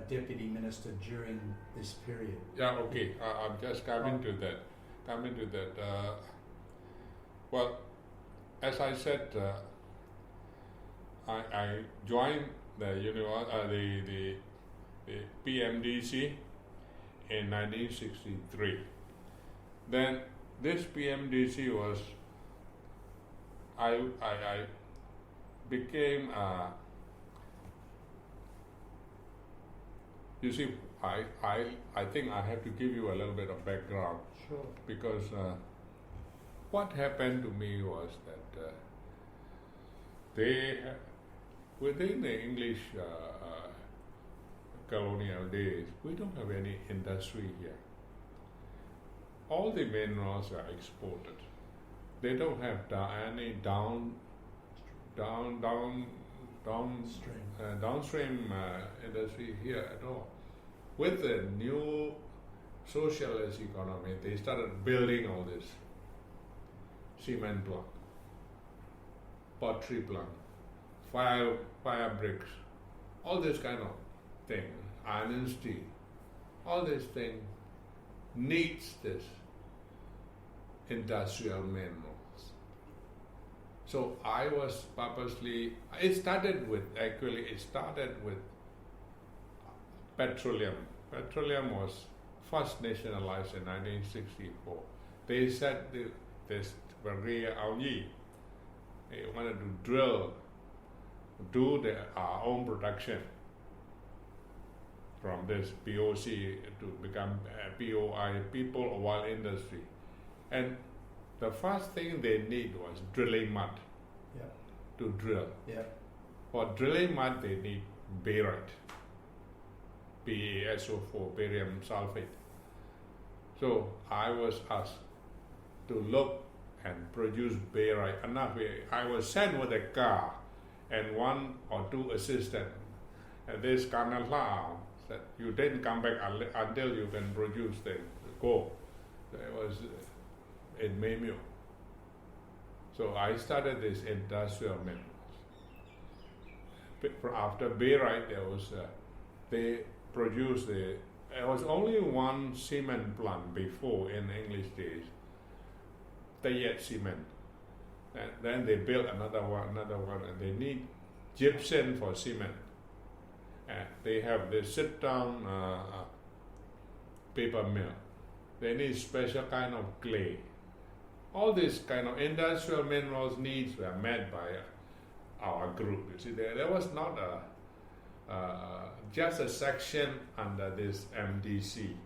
deputy minister during this period? Yeah, okay. I'm just coming to that. Well, as I said, I joined the PMDC in 1963. Then this PMDC was I became you see I think I have to give you a little bit of background. Sure. Because what happened to me was that within the English colonial days, we don't have any industry here. All the minerals are exported. They don't have any downstream industry here at all. With the new socialist economy, they started building all this cement plant, pottery plant, fire bricks, all this kind of thing, iron steel, all this thing needs this industrial minerals. So I was purposely, it started with petroleum. Petroleum was first nationalized in 1964. They said this Maria Algi, they wanted to do our own production from this POC to become POI, People Oil Industry. And the first thing they need was drilling mud to drill. Yeah. For drilling mud, they need barite, BaSO4, barium sulfate. So I was asked to look and produce barite. I was sent with a car and one or two assistants. And this Colonel Lao said, "You didn't come back until you can produce the coal." So it was in Myint. So I started this industrial minerals. After barite, they produced there was only one cement plant before in English days, Tayet cement. And then they built another one, and they need gypsum for cement. And they have the sit-down paper mill. They need special kind of clay. All these kind of industrial minerals needs were met by our group. You see, there was not just a section under this MDC.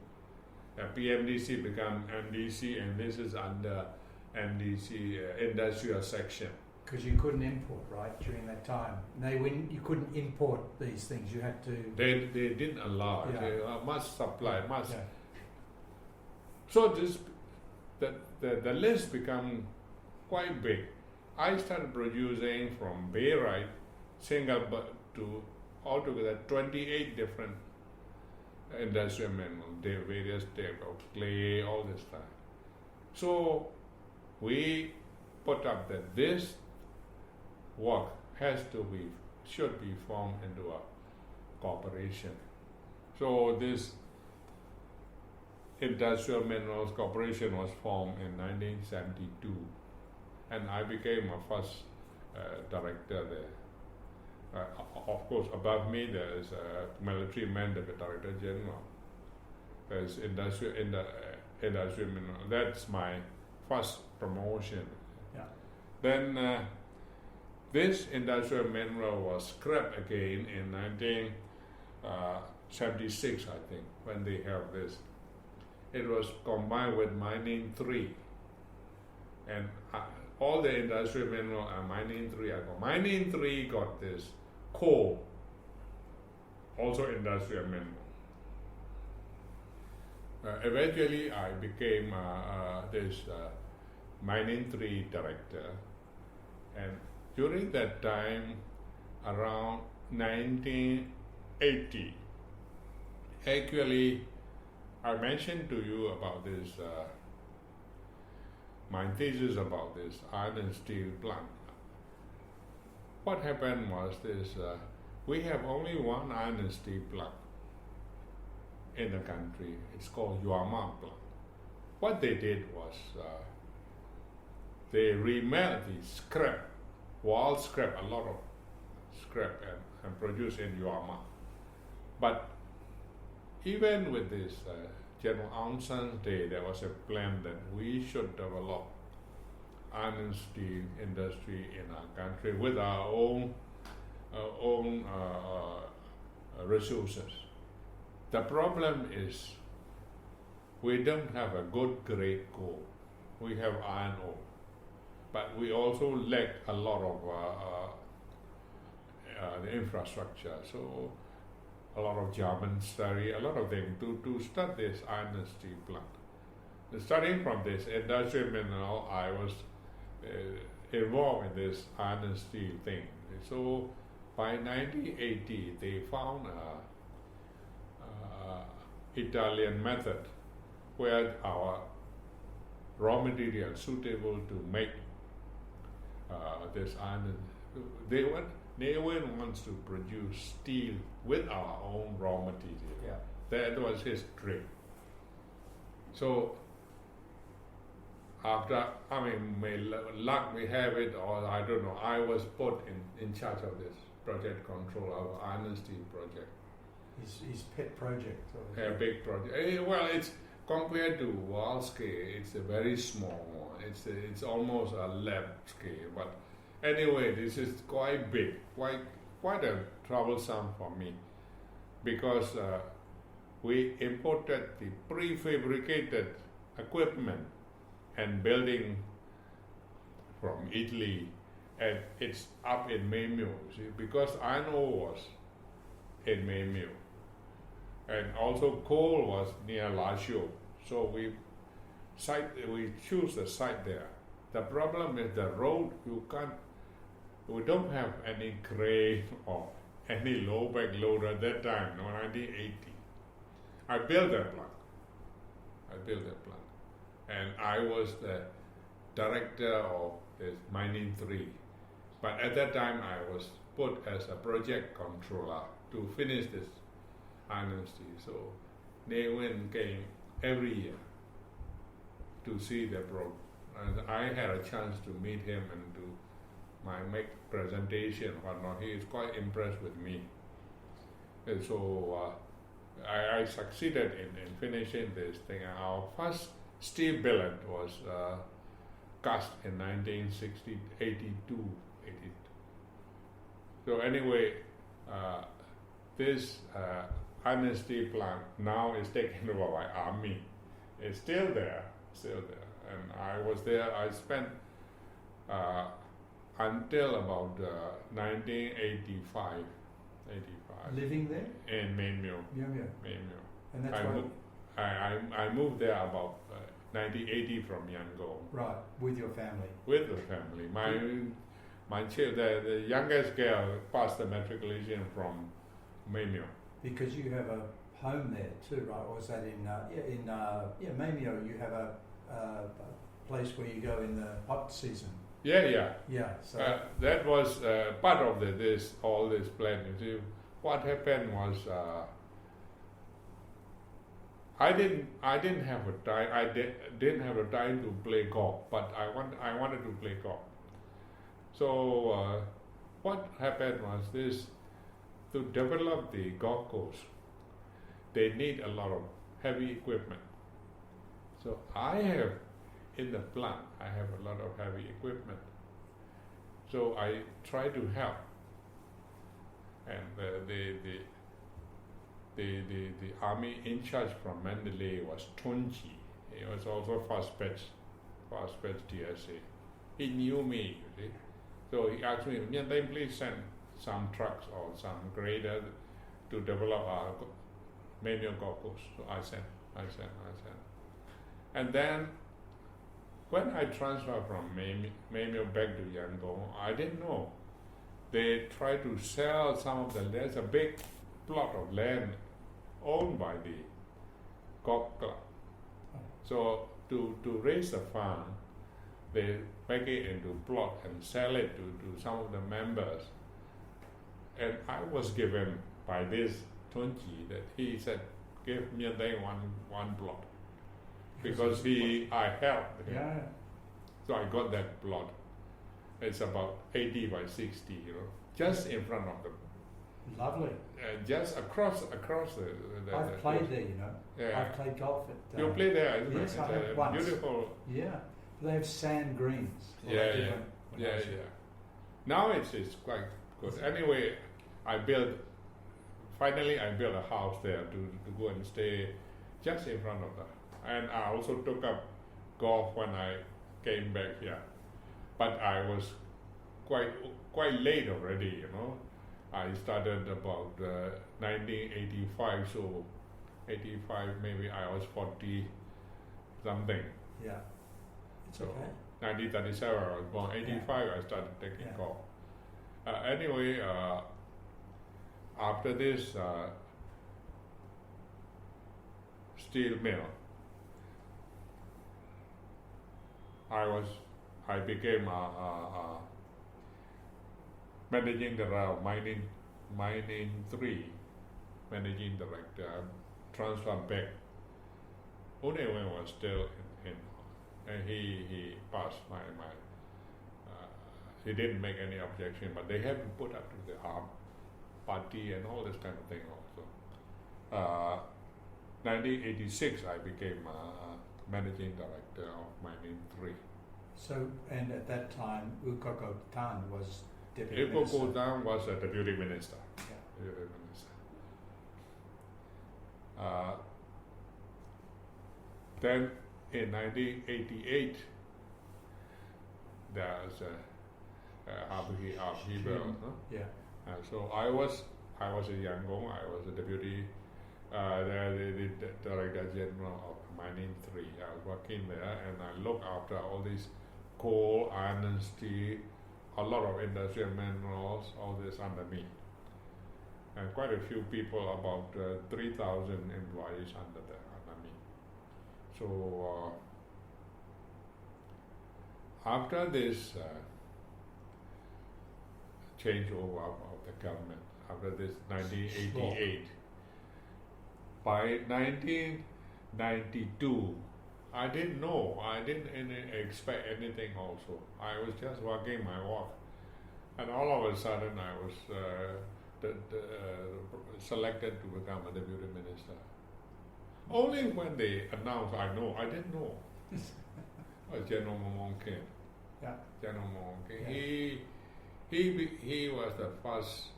PMDC become MDC, and this is under MDC industrial section. Because you couldn't import, right, during that time. You couldn't import these things. You had to. They didn't allow. Yeah. They must supply. Must. Yeah. So the list become quite big. I started producing from barite, to altogether 28 different industrial minerals, various types of clay, all this stuff. So we put up that this work should be formed into a corporation. So this Industrial Minerals Corporation was formed in 1972, and I became a first director there. Of course, above me there is a military man, the Director General. There's industrial mineral. That's my first promotion. Yeah. Then this industrial mineral was scrapped again in 1976, I think, when they have this. It was combined with Myint Thein, and all the industrial mineral and Myint Thein. Myint Thein got this coal, also industrial mineral. Eventually, I became this Myint Thein director, and during that time, around 1980, actually, I mentioned to you about this, my thesis about this iron and steel plant. What happened was this, we have only one iron and steel plant in the country. It's called Myanmar plant. What they did was they remelt the scrap, wall scrap, a lot of scrap, and produce in Myanmar. But even with this General Aung San's Day, there was a plan that we should develop iron and steel industry in our country with our own resources. The problem is we don't have a good grade coal. We have iron ore, but we also lack a lot of the infrastructure. So a lot of German study, a lot of them to start this iron and steel plant. Starting from this industrial mineral, I was involved in this iron and steel thing. So by 1980, they found a Italian method where our raw material suitable to make this iron. They wants to produce steel with our own raw material. Yeah. That was his dream. So after, may luck we have it, or I don't know, I was put in charge of this project control, our iron and steel project. His pet project. A big project. Well, it's compared to wall scale, it's a very small one. It's almost a lab scale. But anyway, this is quite big, quite a troublesome for me, because we imported the prefabricated equipment and building from Italy, and it's up in Myint, because iron ore was in Myint, and also coal was near Lazio. So we choose the site there. The problem is the road, we don't have any crane or any low back loader at that time, 1980. I built that plant. And I was the director of this Myint Thein. But at that time, I was put as a project controller to finish this iron and steel. So Nguyen came every year to see the program. And I had a chance to meet him and do make presentation, whatnot. He is quite impressed with me. And so I succeeded in finishing this thing. Our first steel billet was cast in 1982. So anyway, this iron and steel plant now is taken over by army. It's still there. And I was there. I spent until about 1985. Living there? In Myint. Yeah. And that's I moved there about 1980 from Yangon. Right, with your family. With the family. My child, the youngest girl passed the matriculation from Myint. Because you have a home there too, right? Or is that in Mamio? You have a place where you go in the hot season. Yeah. So that was part of all this plan. You see, what happened was I didn't have a time. I didn't have a time to play golf, but I wanted to play golf. So what happened was this: to develop the golf course, they need a lot of heavy equipment. So in the plant, I have a lot of heavy equipment. So I try to help. And the army in charge from Mandalay was Tunji. He was also first batch TSA. He knew me, you see. So he asked me, Myint Thein, please send some trucks or some grader to develop our manual golf course. So I sent. And then when I transferred from Myint back to Yangon, I didn't know. They tried to sell some of the land. There's a big plot of land owned by the golf club. So to raise the fund, they make it into plot and sell it to some of the members. And I was given by this Tunji that he said, gave Myint Thein one plot because I helped him. Yeah. So I got that plot. It's about 80 by 60, just in front of them. Lovely. Just across the I've played coast. there, Yeah. I've played golf at. You play there, isn't yes, it? I It's have a once. beautiful. Yeah. They have sand greens. Well, Yeah, they did yeah. when I was Yeah. Now it's quite good. Anyway, finally I built a house there to go and stay just in front of that. And I also took up golf when I came back here. But I was quite late already, I started about 1985, so 85 maybe I was 40 something. Yeah. It's So okay. 1937 I was born. 85 I started taking Yeah. golf. Anyway, after this steel mill, I became a managing director of Myint Thein, managing director, transferred back. Unewen was still in and he passed my he didn't make any objection, but they haven't put up to the arm party and all this kind of thing also. 1986 I became managing director of Myint Thein. So, and at that time, Ukoko Tan was deputy minister. Ukoko Tan was a deputy minister. Yeah. Deputy minister. Then in 1988, there's upheaval. Yeah. So I was a Yangon. I was a deputy the director general of Myint Thein. I was working there, and I looked after all these coal, iron and steel, a lot of industrial minerals, all this under me. And quite a few people, about 3,000 employees under me. So after this changeover of the government, after this 1988, by 1992, I didn't know. I didn't expect anything also. I was just working my work. And all of a sudden I was selected to become a deputy minister. Only when they announced, I didn't know. General Mamonkin. Yeah. General Mamonkin. Yeah. He was the first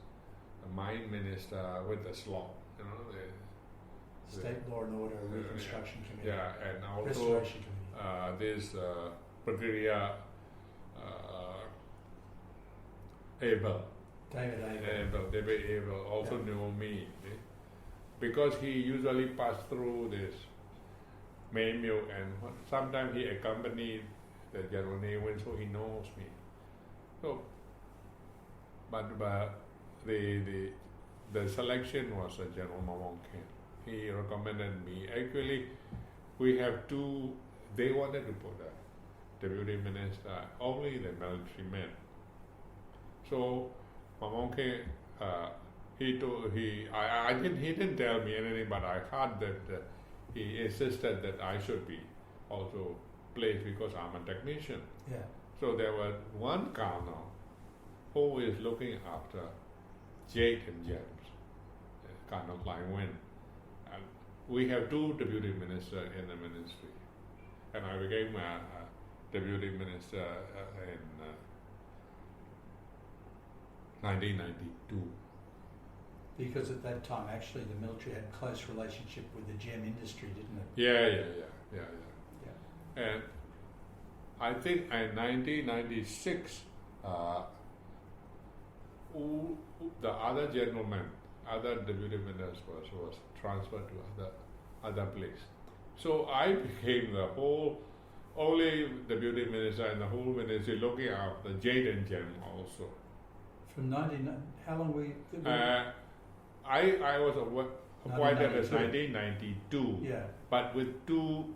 mine minister with the slot, State Law and Order Reconstruction Committee. Yeah, and also Restoration Committee. this Brigadier Abel. David Abel also knew me because he usually passed through this main mill, and sometimes he accompanied the General Newman, so he knows me. So, but the selection was a General Mamonkin. He recommended me. Actually, we have two. They wanted to put a deputy minister, only the military men. So Mamonke, he didn't tell me anything, but I heard that he insisted that I should be also placed because I'm a technician. Yeah. So there was one colonel who is looking after jade and gems, Colonel Lai Wen. And we have two deputy ministers in the ministry, and I became a deputy minister in 1992. Because at that time, actually, the military had a close relationship with the gem industry, didn't it? Yeah. And I think in 1996, the other gentleman, other deputy minister was transferred to other place. So I became the only deputy minister in the whole ministry looking after jade and gem also. From 19, how long were you? I was appointed as 1992, Yeah. but with two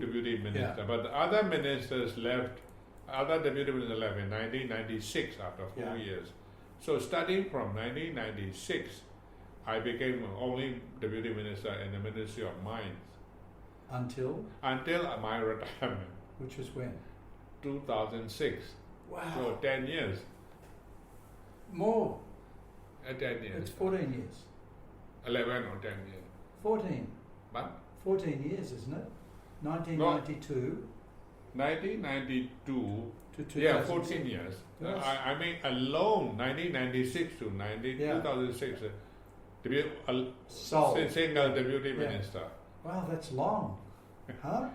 deputy ministers. Yeah. But the other ministers left, other deputy ministers left in 1996 after 4 years. So starting from 1996, I became only deputy minister in the Ministry of Mines Until my retirement, which was when? 2006. Wow. So 10 years. More. 10 years. It's 14 years. 11 or 10 years. 14. But 14 years, isn't it? 1992 1992. to 2006. Yeah, 14 years. Yes. I mean, alone 1996 to 2006. To be Sole. single deputy minister. Wow, that's long. Huh?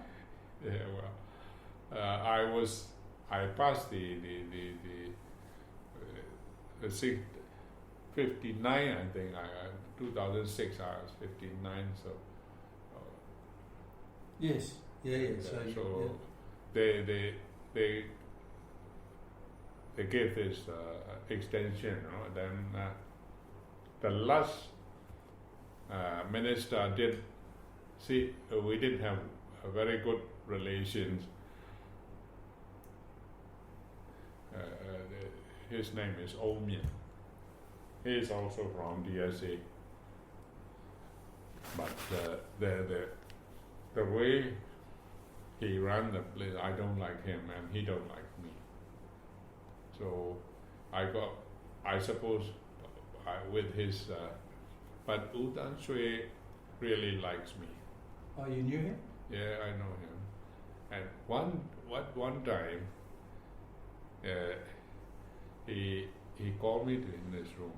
Yeah, well, I passed the 59, I think. 2006, I was 59, so. Yes. Yeah. So they gave this extension, then the last minister we didn't have a very good relations. His name is Myint. He is also from DSA, but the way he ran the place, I don't like him and he don't like me. So I suppose with his, but U Tan Shui really likes me. Oh, you knew him? Yeah, I know him. And one time, he called me in this room.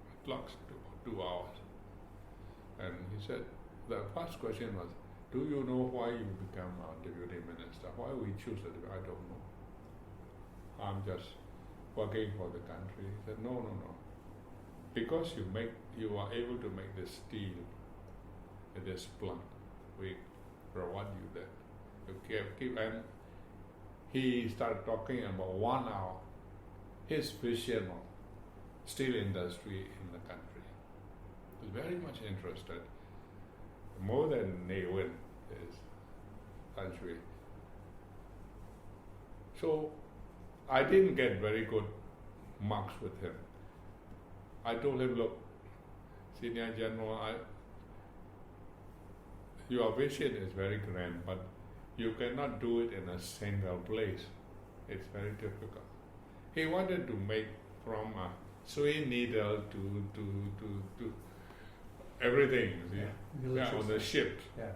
It locks 2 hours, and he said the first question was, "Do you know why you become a deputy minister? Why we choose it? I don't know. I'm just working for the country." He said, "No. Because you are able to make the steel in this plant. We reward you that. You keep." And he started talking about 1 hour his vision of steel industry in the country. He was very much interested, more than Newin is country. So I didn't get very good marks with him. I told him, "Look, Senior General, your vision is very grand, but you cannot do it in a single place. It's very difficult." He wanted to make from a sewing needle to everything, on the ship. Yeah.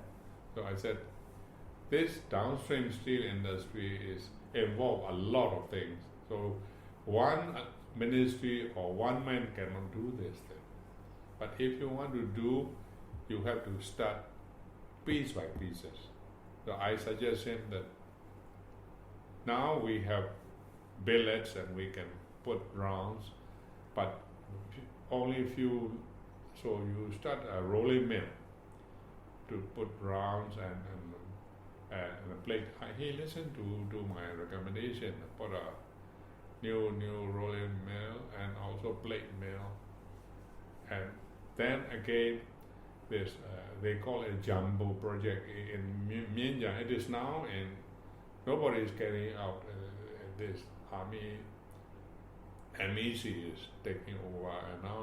So I said, this downstream steel industry involve a lot of things. So one ministry or one man cannot do this thing. But if you want to do, you have to start piece by pieces. So I suggest him that now we have billets and we can put rounds, but only few. So you start a rolling mill to put rounds and a plate. He listened to my recommendation, put a new rolling mill and also plate mill. And then again, this they call it Jumbo project in Myint Thein. It is now in, nobody is carrying out this army. MEC is taking over, and now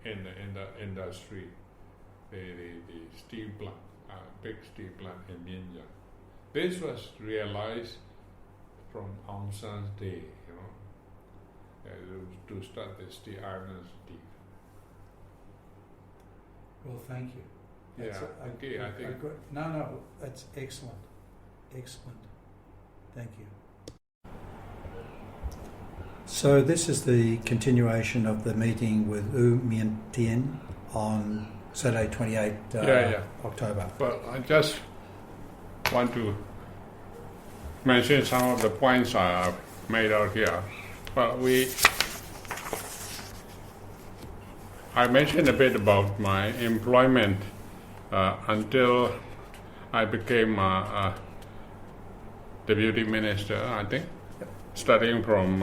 in the industry, the steel plant, big steel plant in Myint Thein. This was realized from Aung San's day, to start the steel iron steel. Well, thank you. Yeah, okay, I think. No, that's excellent. Excellent. Thank you. So this is the continuation of the meeting with Myint Thein on Saturday 28 October. But I just want to mention some of the points I have made out here. But I mentioned a bit about my employment until I became a deputy minister, I think, starting from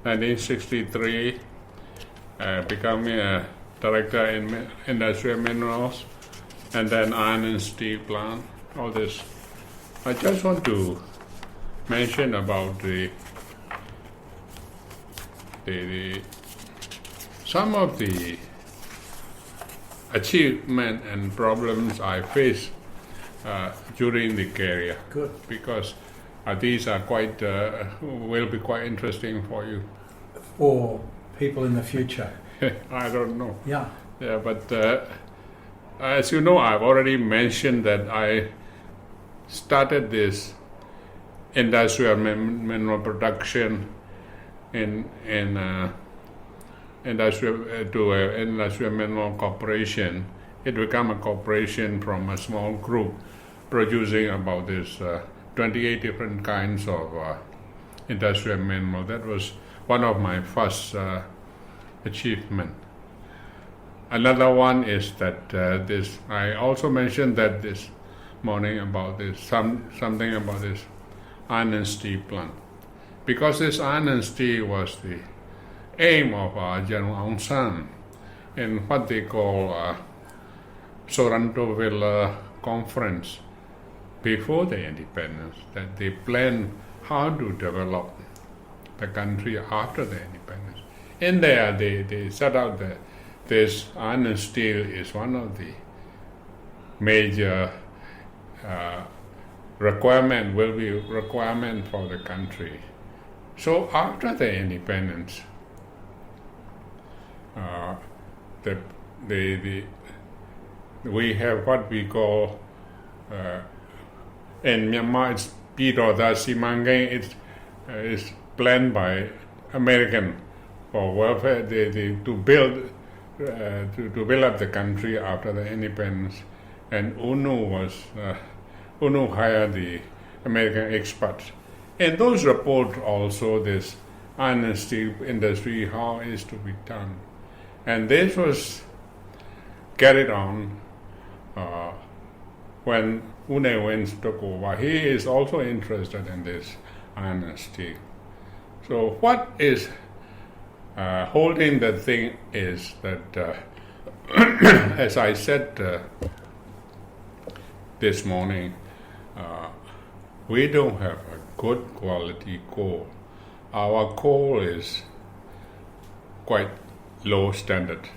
1963, becoming a director in industrial minerals, and then iron and steel plant, all this. I just want to mention about some of the achievement and problems I face during the career. Good. Because these are quite will be quite interesting for you. For people in the future. I don't know. Yeah. Yeah, but as you know, I've already mentioned that I started this industrial mineral production in industrial mineral corporation. It became a corporation from a small group producing about this 28 different kinds of industrial mineral. That was one of my first achievement. Another one is that this. I also mentioned that this morning about this something about this iron and steel plant, because this iron and steel was the aim of General Aung San in what they call Sorantoville conference before the independence. That they planned how to develop the country after the independence. In there, they set out that this iron and steel is one of the major requirement for the country. So after the independence, we have what we call in Myanmar it's Piroda Simangay. It's planned by American for welfare. They to build up the country after the independence, and UNO hired the American experts. In those reports also this iron and steel industry, how is to be done. And this was carried on when U Ne Win took over. He is also interested in this iron and steel. So what is holding the thing is that, as I said this morning, we don't have a good quality coal. Our coal is quite low standard.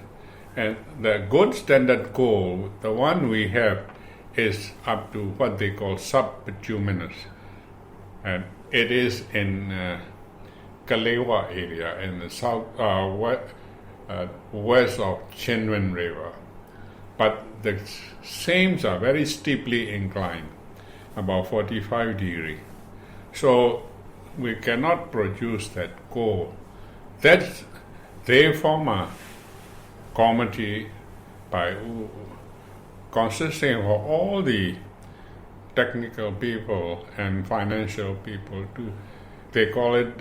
And the good standard coal, the one we have, is up to what they call sub-bituminous. And it is in Kalewa area in the south west of Chinwin River. But the seams are very steeply inclined, about 45 degrees. So we cannot produce that coal. They form a committee consisting of all the technical people and financial people. They call it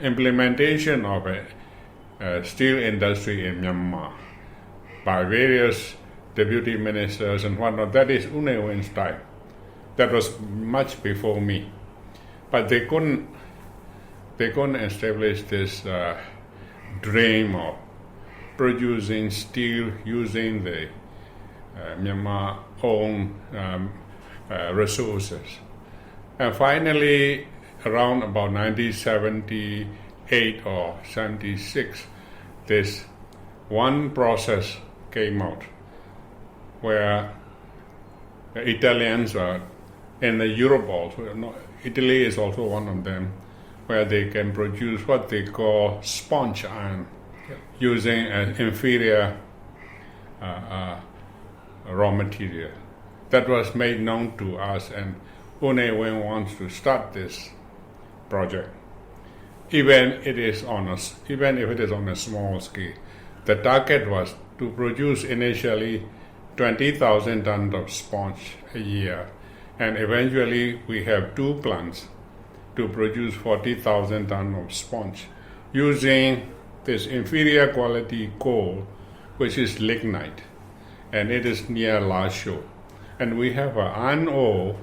implementation of a steel industry in Myanmar by various deputy ministers and whatnot. That is U Ne Win's time. That was much before me. But they couldn't establish this dream of producing steel using the Myanmar own resources. And finally, around about 1978 or 76, this one process came out where the Italians are in Europe also. Italy is also one of them, where they can produce what they call sponge iron using an inferior raw material. That was made known to us, and U Ne Win wants to start this project. Even if it is on a small scale. The target was to produce initially 20,000 tons of sponge a year, and eventually we have two plants to produce 40,000 tons of sponge using this inferior quality coal, which is lignite, and it is near Lasho. And we have an iron ore,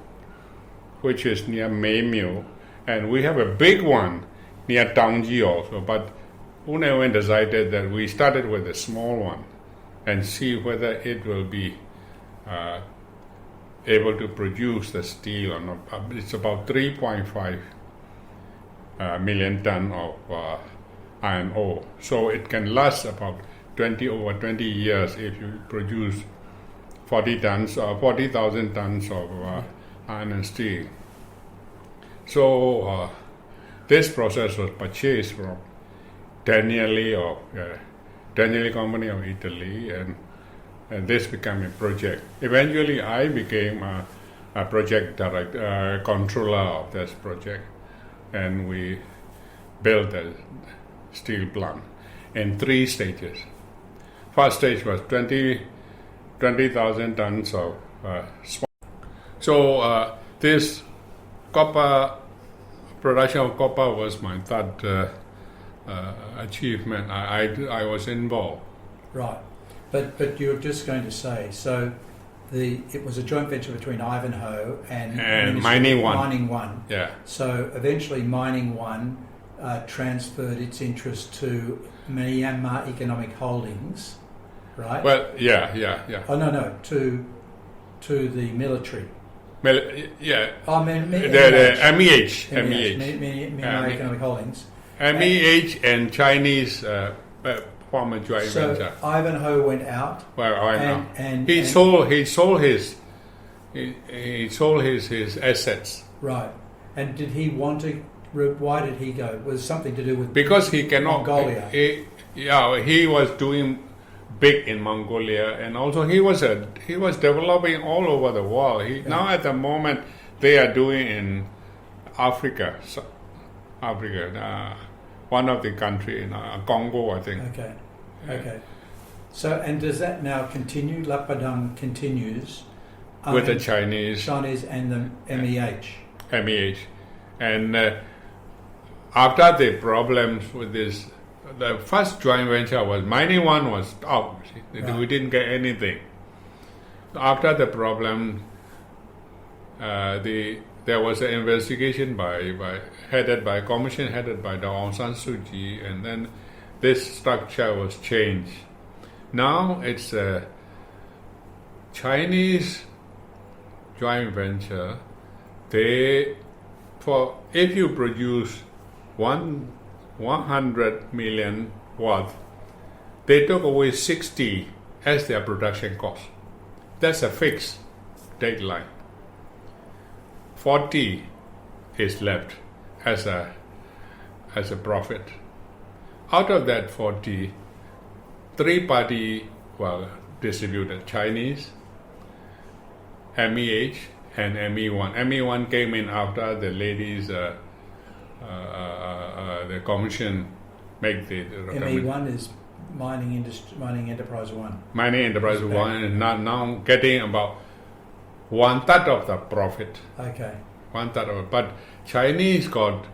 which is near Maymyo, and we have a big one near Taungji also. But U Ne Win decided that we started with a small one and see whether it will be able to produce the steel or not. It's about 3.5 million ton of iron ore. So it can last about over 20 years if you produce 40 tons or 40,000 tons of iron and steel. So this process was purchased from Danieli Company of Italy, and this became a project. Eventually, I became a project director, controller of this project, and we built a steel plant in 3 stages. First stage was 20,000 tons of small. So this copper production of copper was my third achievement. I was involved. Right, but you're just going to say so. It was a joint venture between Ivanhoe and Myint One. Myint One. Yeah. So eventually, Myint One transferred its interest to Myanmar Economic Holdings, right? Well, yeah. Oh no, to the military. Yeah. Oh, the MEH. MEH. Myanmar Economic Holdings. MEH and Chinese former joint venture. So Ivanhoe went out. Well, and he sold his assets. Right. And did he want to? Why did he go? Was it something to do with because he cannot Mongolia? He was doing big in Mongolia, and also he was developing all over the world. Now at the moment they are doing in Africa. One of the country in Congo, I think. Okay. So, and does that now continue? Lapadang continues with the Chinese and the MEH. MEH, and after the problems with this, the first joint venture was Myint One was out. Right. We didn't get anything. After the problem, there was an investigation headed by commission headed by the Aung San Suu Kyi, and then this structure was changed. Now it's a Chinese joint venture. If you produce 100 million worth, they took away 60 as their production cost. That's a fixed deadline. 40 is left as a profit. Out of that 40, 3 parties were distributed: Chinese, MEH, and ME1. ME1 came in after the ladies, the commission make the ME1 is Mining Enterprise One. Mining Enterprise One is now getting about 1/3 of the profit. Okay. 1/3 of it. But Chinese got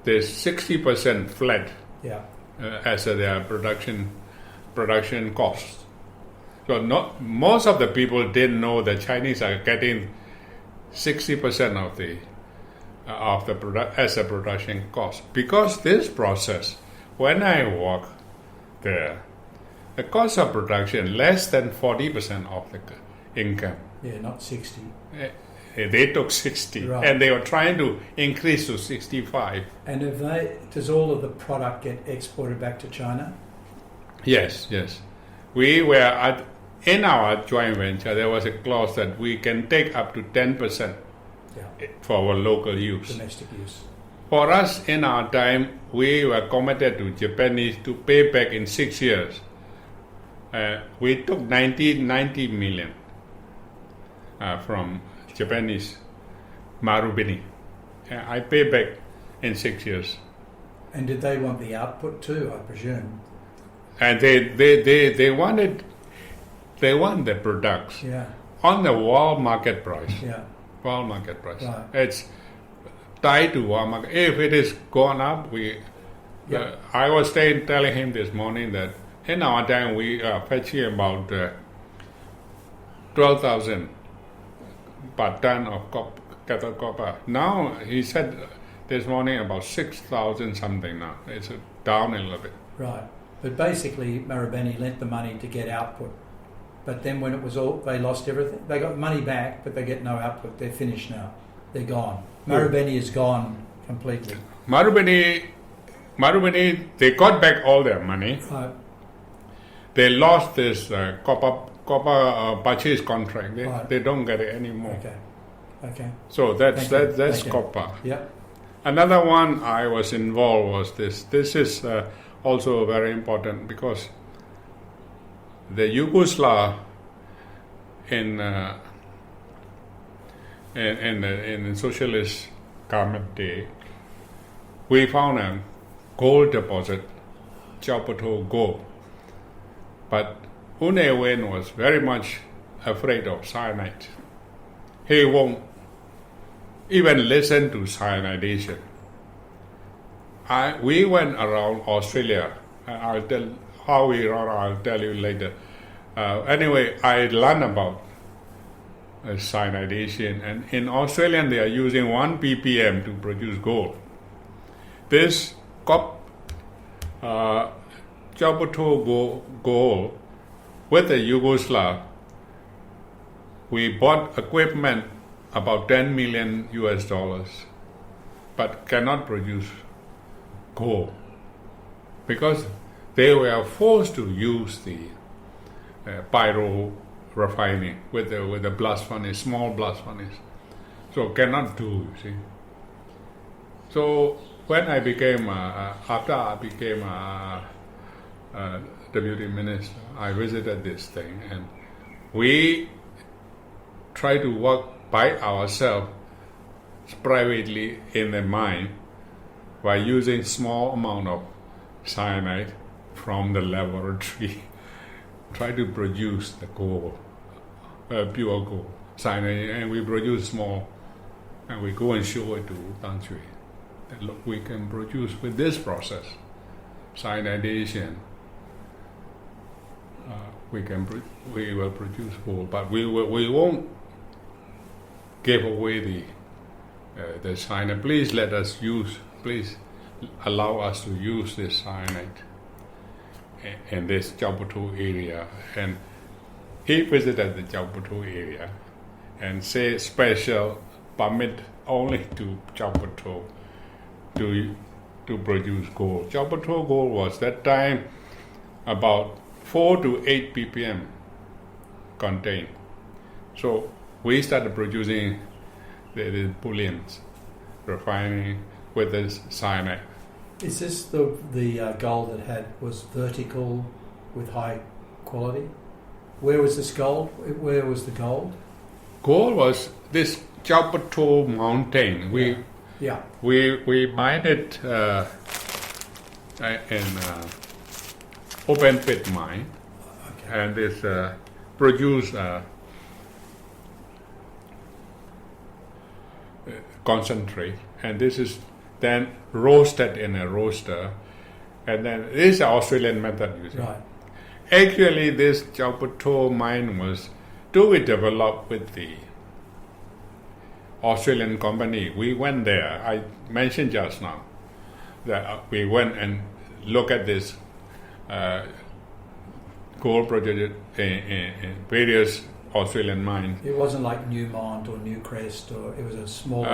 this 60% flat as their production cost. So most of the people didn't know that Chinese are getting 60% of the as a production cost. Because this process, when I work there, the cost of production less than 40% of the income. Yeah, not 60. They took 60, right. And they were trying to increase to 65. And does all of the product get exported back to China? Yes. We were in our joint venture, there was a clause that we can take up to 10% for our local use. Domestic use. For us, in our time, we were committed to Japanese to pay back in 6 years. We took 90 million from Japanese Marubeni. I pay back in 6 years. And did they want the output too, I presume? And they want the products on the world market price. Yeah. World market price. Right. It's tied to world market. If it is gone up, I was telling him this morning that in our time we are fetching about 12,000 per ton of cathode copper. Now he said this morning about 6,000 something now. It's down a little bit. Right. But basically Marubeni lent the money to get output. But then when it was all, they lost everything. They got money back, but they get no output. They're finished now. They're gone. Marubeni is gone completely. Marubeni, they got back all their money. Right. they lost this copper purchase contract. They don't get it anymore. Okay. So that's Thank you. copper. Yep. Another one I was involved was this. This is also very important because the Yugoslav in the socialist government day, we found a gold deposit, Chaupato gold. But Un Wen was very much afraid of cyanide. He won't even listen to cyanidation. We went around Australia. I'll tell how we run. I'll tell you later. Anyway, I learned about cyanidation, and in Australia they are using 1 ppm to produce gold. This Chaupato gold with the Yugoslav, we bought equipment about $10 million US, but cannot produce gold because they were forced to use the pyro refining with the blast furnace, small blast furnace. So cannot do, you see. So when I became, after I became deputy minister, I visited this thing, and we try to work by ourselves privately in the mine by using small amount of cyanide from the laboratory, try to produce the gold, pure gold, cyanide, and we produce small, and we go and show it to Tan Shui. That look, we can produce with this process, cyanidation. We will produce gold, but we won't give away the cyanide. Please let us use. Please allow us to use this cyanide in this Chaupato area. And he visited the Chaupato area and say special permit only to Chaupato to produce gold. Chaupato gold was that time about 4 to 8 ppm contained. So we started producing the bullions, refining with this cyanide. Is this the gold that was vertical with high quality? Where was this gold? Where was the gold? Gold was this Chaupato mountain. We mined it in open pit mine, and this produce concentrate, and this is then roasted in a roaster, and then this is the Australian method using. Right. Actually, this Chaupato mine was to be developed with the Australian company. We went there. I mentioned just now that we went and looked at this gold project in various Australian mines. It wasn't like Newmont or Newcrest, or it was a small.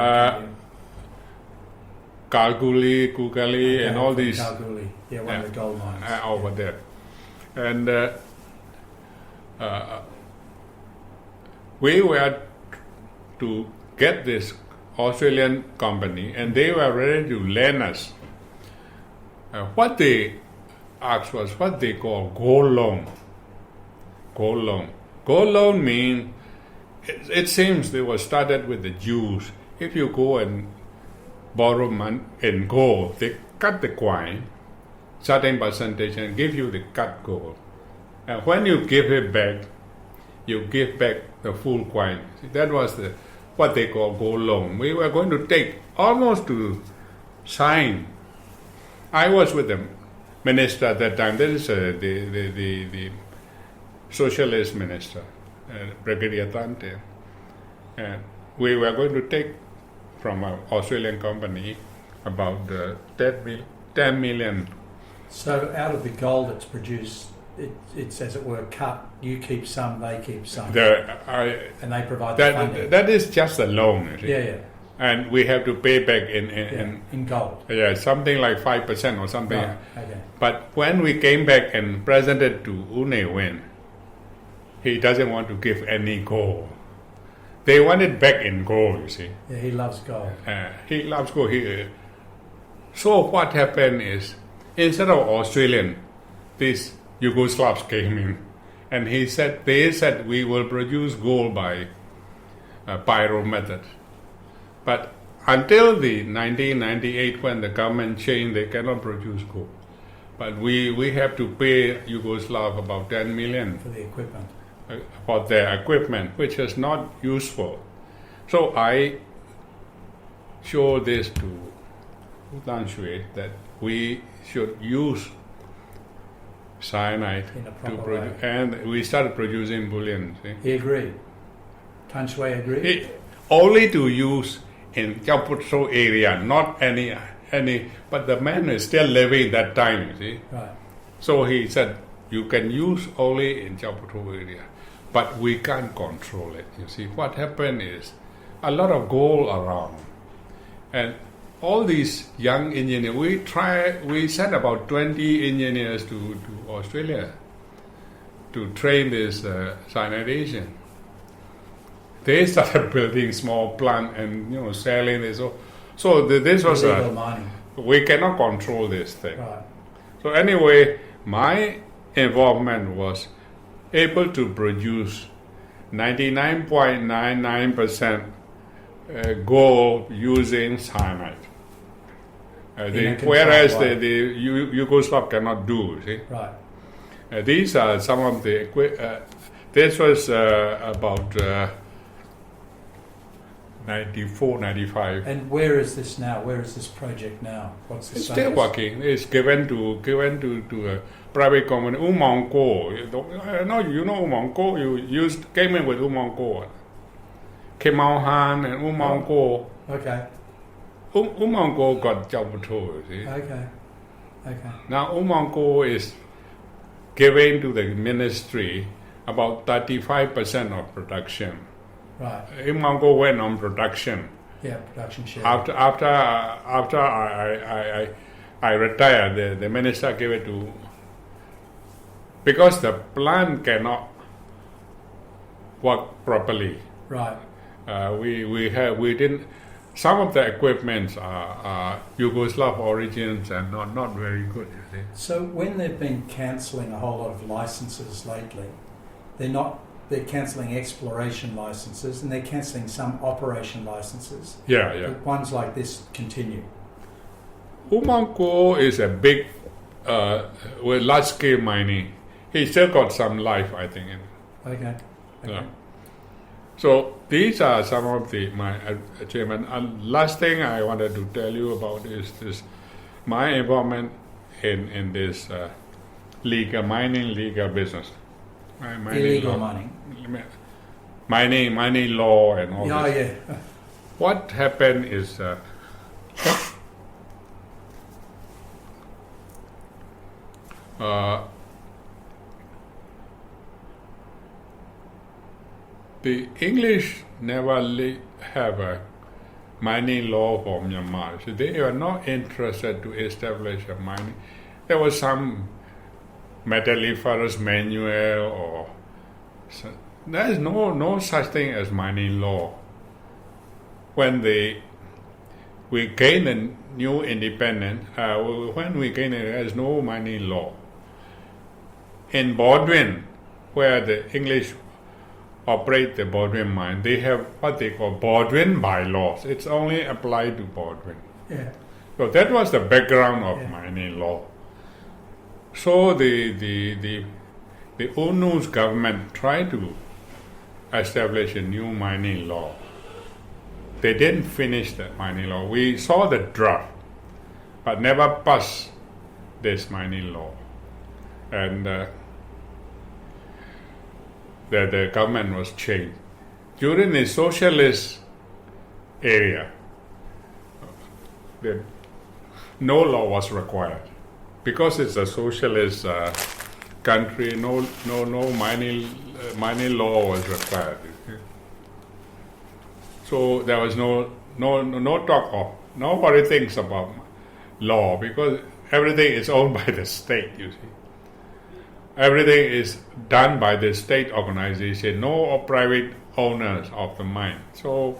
Kalgoorlie, Kookalee, and all these. Kalgoorlie, one of the gold mines over there, and we were to get this Australian company, and they were ready to lend us. What they asked was what they call gold loan. Gold loan. Gold loan means, it seems they were started with the Jews. If you go and borrow money in gold, they cut the coin, certain percentage, and give you the cut gold. And when you give it back, you give back the full coin. That was what they call gold loan. We were going to take almost to sign. I was with the minister at that time. That is the socialist minister, Brigadier Tante. And we were going to take from an Australian company about 10 million. So out of the gold that's produced, it's as it were cut. You keep some, they keep some, and they provide the funding. That is just a loan. Yeah. and we have to pay back in gold. Something like 5% or something. Right. Okay. But when we came back and presented to U Win, he doesn't want to give any gold. They want it back in gold, you see. Yeah, he loves gold. He loves gold. So what happened is, instead of Australian, these Yugoslavs came in, and they said we will produce gold by pyro method. But until the 1998, when the government changed, they cannot produce gold. But we have to pay Yugoslav about 10 million For the equipment. For their equipment, which is not useful. So I show this to Tan Shui that we should use cyanide In a to proper produce, way. and we started producing bullion. See? He agreed. Tan Shui agreed? Only to use in Chaputso area, not any. But the man is still living that time, you see. Right. So he said, you can use only in Chaputso area, but we can't control it. You see, what happened is a lot of gold around, and all these young engineers. We sent about 20 engineers to Australia to train this cyanidation. They started building small plant and selling this. So this was Illegal mining. we cannot control this thing. Right. So anyway, my involvement was able to produce 99.99% gold using cyanide. Whereas the Yugoslav cannot do. See? Right. These are some of the this was about 94, 95. And where is this now? Where is this project now? What's the It's status? still working. It's given to a private company. Umongo. No, you know Umongo. You came in with Umongo. Kemal Han and Umongo. Okay. Umongo got Chaputso. See? Okay. Now Umongo is giving to the ministry about 35% of production. Right. Umongo went on production. Yeah, production share. After I retired, the minister gave it to, because the plant cannot work properly. Right. We didn't. Some of the equipments are Yugoslav origins and not very good. You see. So when they've been cancelling a whole lot of licenses lately, they're cancelling exploration licenses and they're cancelling some operation licenses. Yeah. But ones like this continue. Umongo is a big, with large scale mining. He still got some life, I think. Okay. Yeah. So these are some of my achievements. Last thing I wanted to tell you about is this: my involvement in this mining legal business. Illegal mining. Mining law and all Oh, this. yeah. What happened is the English never have a mining law for Myanmar. So they were not interested to establish a mining. There was some metalliferous manual or there is no such thing as mining law. When we gained a new independence, when we gained it, there is no mining law. In Baldwin, where the English operate the Baldwin mine, they have what they call Baldwin bylaws. It's only applied to Baldwin. Yeah. So that was the background of Yeah. mining law. So the UNU's government tried to establish a new mining law. They didn't finish that mining law. We saw the draft, but never passed this mining law. And the government was changed. During the socialist area, no law was required. Because it's a socialist country, no mining law was required. So there was no no talk of, nobody thinks about law because everything is owned by the state, you see. Everything is done by the state organization, no private owners of the mine. So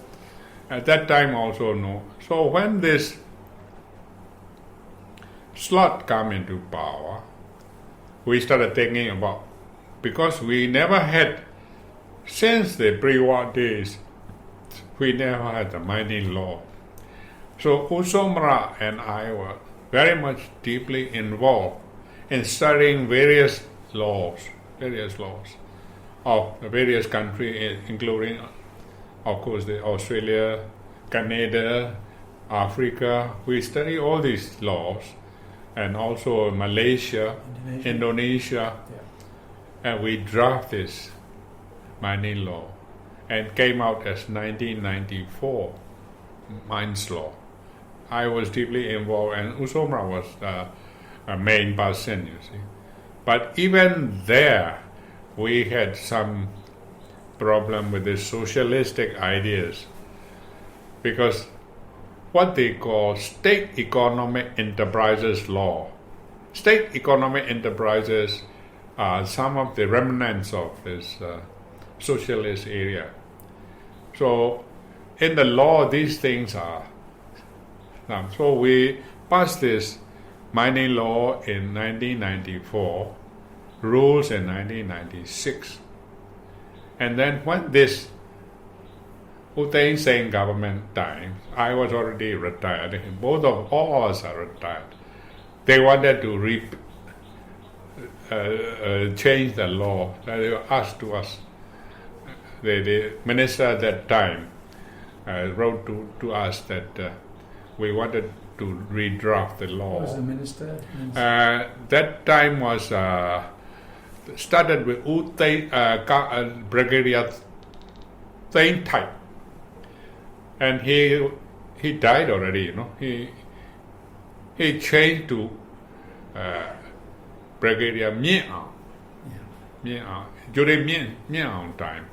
at that time also no. So when this slot come into power, we started thinking about, because we never had, since the pre-war days, we never had a mining law. So Usomra and I were very much deeply involved in studying various laws of the various countries, including, of course, the Australia, Canada, Africa. We study all these laws, and also Malaysia, Indonesia. And we draft this mining law, and came out as 1994 mines law. I was deeply involved, and Usomra was a main person, you see. But even there, we had some problem with the socialistic ideas, because what they call state economic enterprises law. State economic enterprises are some of the remnants of this socialist area. So in the law, these things are. So we passed this mining law in 1994, rules in 1996. And then when this Myint Thein government time, I was already retired. Both of all of us are retired. They wanted to change the law. They asked to us. The minister at that time wrote to us that we wanted to redraft the law. Who was the minister? That time was started with Brigadier Myint Thein, and he died already. You know, he changed to Brigadier Myint Thein. During Myint Thein time,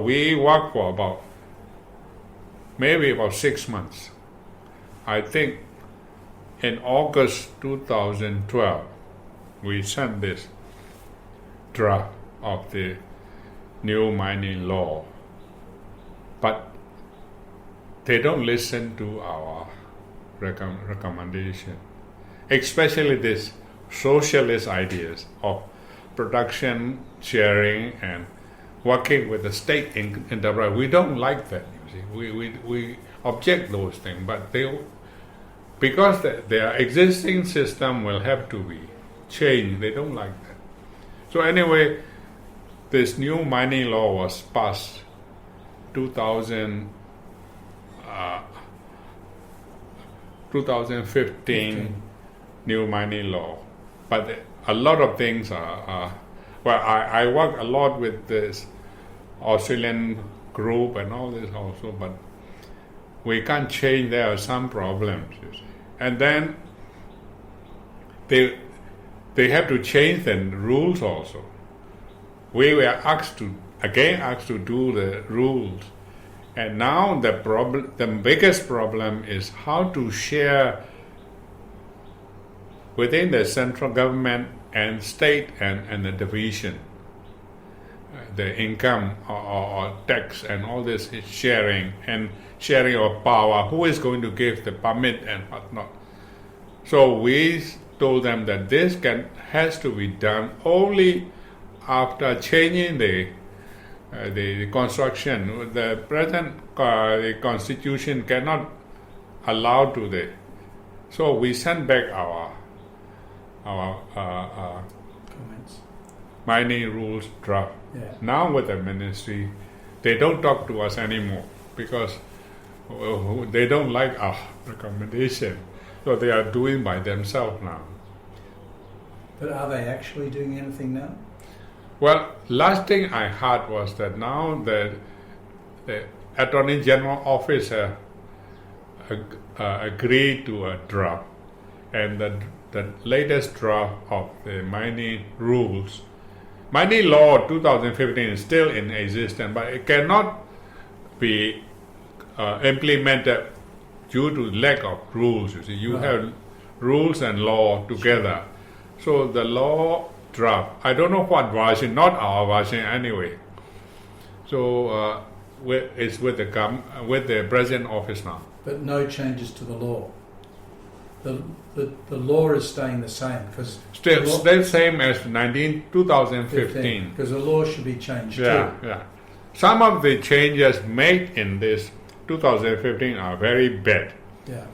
we worked for maybe about 6 months. I think in August 2012, we sent this draft of the new mining law, but they don't listen to our recommendation, especially this socialist ideas of production sharing and working with the state enterprise. We don't like that, you see. We object those things, but because their existing system will have to be changed, they don't like that. So anyway, this new mining law was passed 2015 new mining law, but a lot of things are I work a lot with this Australian group and all this also, but we can't change. There are some problems, you see. And then they have to change the rules also. We were asked to do the rules, and now the biggest problem is how to share within the central government and state and the division, the income or tax and all this is sharing of power, who is going to give the permit and what not. So we told them that this has to be done only after changing the construction. The present the constitution cannot allow to the. So we sent back our Comments. mining rules draft. Yeah. Now with the ministry, they don't talk to us anymore because they don't like our recommendation. So they are doing by themselves now. But are they actually doing anything now? Well, last thing I heard was that now the Attorney General office agreed to a draft, and the latest draft of the mining rules, mining law 2015 is still in existence, but it cannot be implemented due to lack of rules. You see, you Right. have rules and law together. So the law draft, I don't know what version, not our version anyway. So it's with the present office now. But no changes to the law. The law is staying the same because Still same as 2015. because the law should be changed Yeah, too. yeah. Some of the changes made in this 2015 are very bad. Yeah.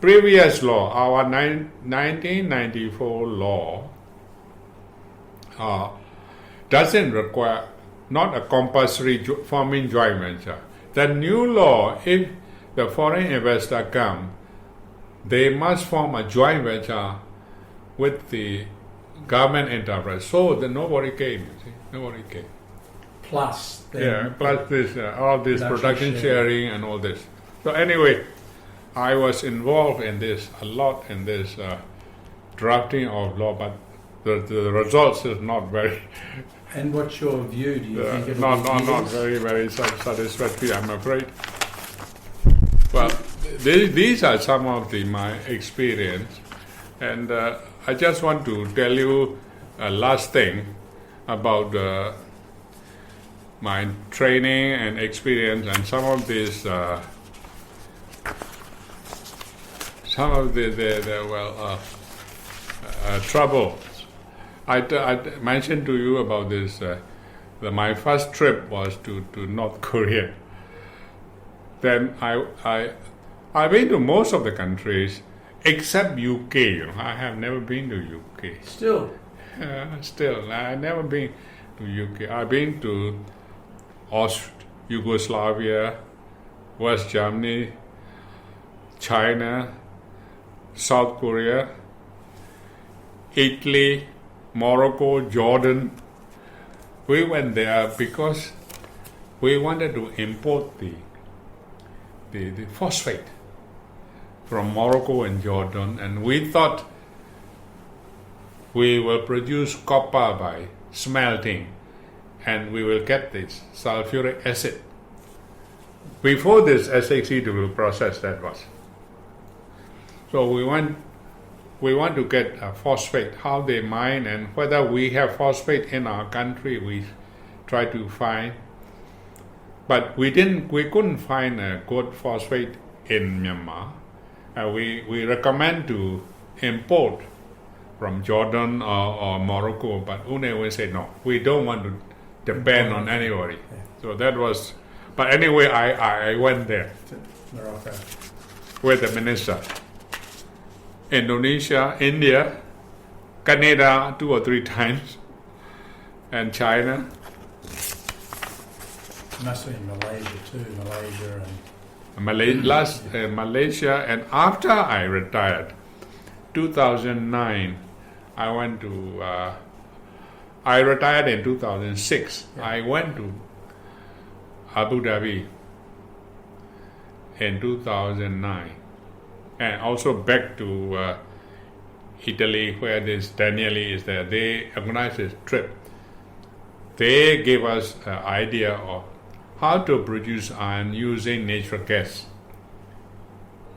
Previous law, our 1994 law, doesn't require not a compulsory forming joint venture. The new law, if the foreign investor come, they must form a joint venture with the government enterprise. So that nobody came. You see, nobody came. Plus, Plus this all this production sharing and all this. So anyway, I was involved in this a lot in this drafting of law, but the results is not very. And what's your view? Do you think it'll not very satisfactory, I'm afraid. Well, these are some of my experience, and I just want to tell you a last thing about my training and experience and some of these troubles. I mentioned to you about this. My first trip was to North Korea. Then I've been to most of the countries except UK. I have never been to UK. Still, I've never been to UK. I've been to Yugoslavia, West Germany, China, South Korea, Italy, Morocco, Jordan. We went there because we wanted to import the phosphate from Morocco and Jordan, and we thought we will produce copper by smelting, and we will get this sulfuric acid. Before this SXEW process that was. So we want to get a phosphate, how they mine, and whether we have phosphate in our country, we try to find. But we couldn't find a good phosphate in Myanmar. We recommend to import from Jordan or Morocco, but UNE said no, we don't want to depend on anybody. Yeah. So that was, but anyway, I went there Morocco. with the minister. Indonesia, India, Canada 2 or 3 times, and China. Must have been Malaysia too. Malaysia and Malaysia, and after I retired, 2009, I went to. I retired in 2006. Yeah. I went to Abu Dhabi in 2009, and also back to Italy, where this Danieli is there. They organized this trip. They gave us an idea of how to produce iron using natural gas.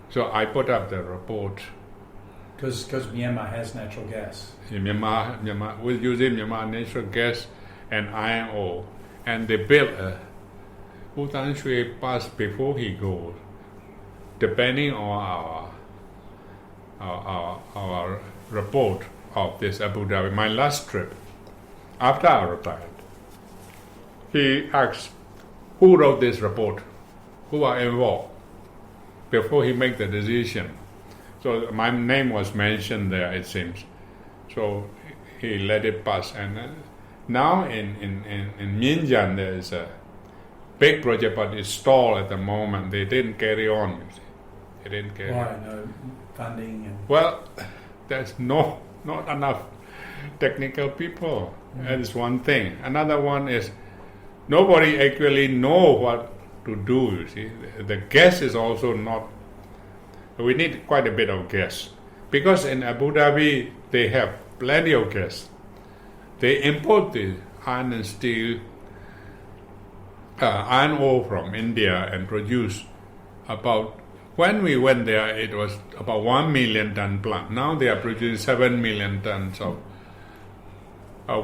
So I put up the report. because Myanmar has natural gas. In Myanmar, with using Myanmar natural gas and iron ore, and they built a U Tan Shui pass before he goes. Depending on our report of this Abu Dhabi, my last trip after I retired, he asked, who wrote this report? Who are involved? Before he make the decision. So my name was mentioned there, it seems. So he let it pass. And now in Myint Thein there is a big project, but it's stalled at the moment. They didn't carry on. You see. They didn't carry Why? on. No funding and Well, there's not enough technical people. That is one thing. Another one is nobody actually know what to do. You see, the gas is also not. We need quite a bit of gas because in Abu Dhabi they have plenty of gas. They import the iron and steel, iron ore from India and produce about when we went there, it was about 1 million ton plant. Now they are producing 7 million tons of.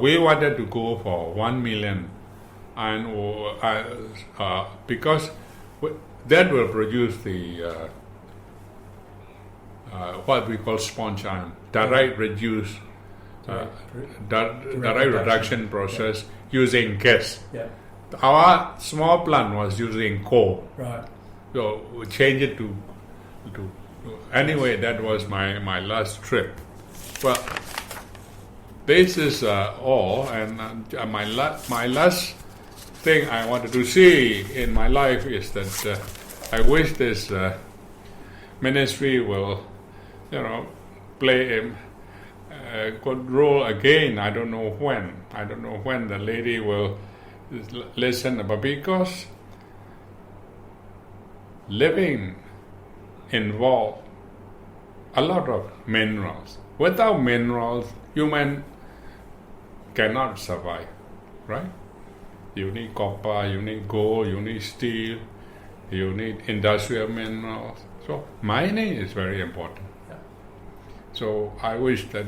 We wanted to go for 1 million, and because that will produce the what we call sponge iron, direct reduce, direct reduction process using gas. Yeah. Our small plant was using coal. Right. So we changed it to anyway. That was my last trip. Well, this is all, and my last thing I wanted to see in my life is that I wish this ministry will, play a good role again. I don't know when. I don't know when the lady will listen, but because living involves a lot of minerals. Without minerals, human cannot survive, right? You need copper, you need gold, you need steel, you need industrial minerals. So mining is very important. Yeah. So I wish that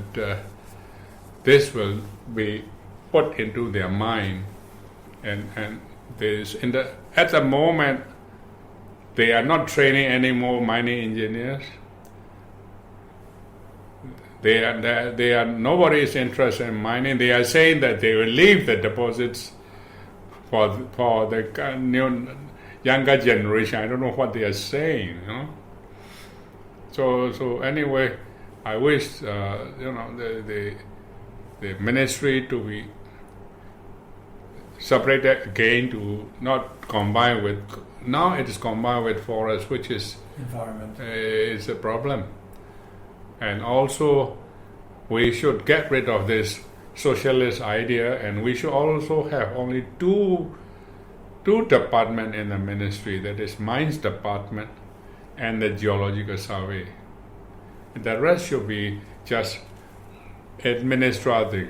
this will be put into their mind, and there's at the moment they are not training any more mining engineers. They are nobody is interested in mining. They are saying that they will leave the deposits for the new younger generation. I don't know what they are saying. So anyway, I wish the ministry to be separated again, to not combine with. Now it is combined with forest, which is environment. Is a problem. And also, we should get rid of this socialist idea, and we should also have only two departments in the ministry, that is mines department and the geological survey. And the rest should be just administrative,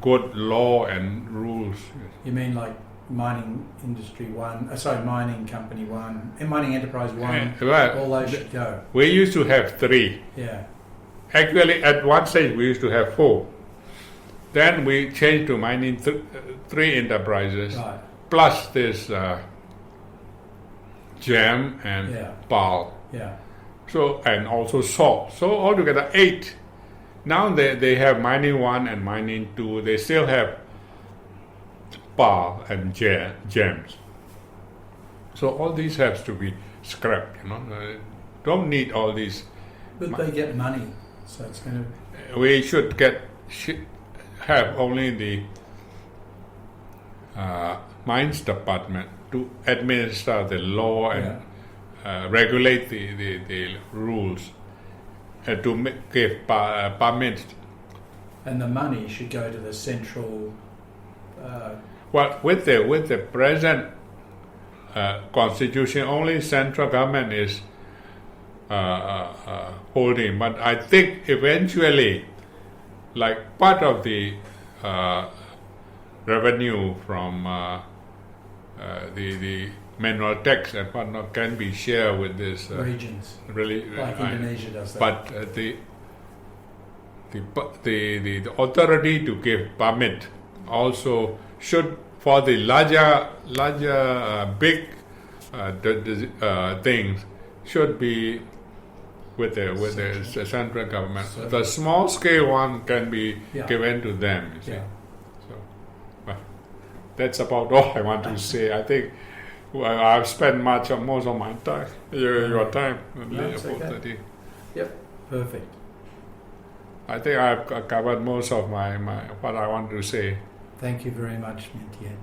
good law and rules. You mean like mining industry one, mining company one, and mining enterprise one, well, all those should go. We used to have 3. Yeah. Actually, at one stage we used to have 4. Then we changed to mining 3 enterprises, Right. plus this gem and pearl. Yeah. So, and also salt. So altogether 8. Now they have mining 1 and mining 2. They still have pearl and gems. So all these has to be scrapped. Don't need all these. But they get money, so it's going to. We should have only the mines department to administer the law and regulate the rules, to give permits. And the money should go to the central. Well, with the present constitution, only central government is holding. But I think eventually, like part of the revenue from the mineral tax and whatnot can be shared with this regions. Really, like Indonesia does that. But the authority to give permit also should, for the larger big things, should be with the central government. So the small scale one can be given to them. You see. Yeah. So, well, that's about all I want to say. I think I've spent most of my time, your time. No, it's okay. Yep, perfect. I think I've covered most of my what I want to say. Thank you very much, Myint Thein.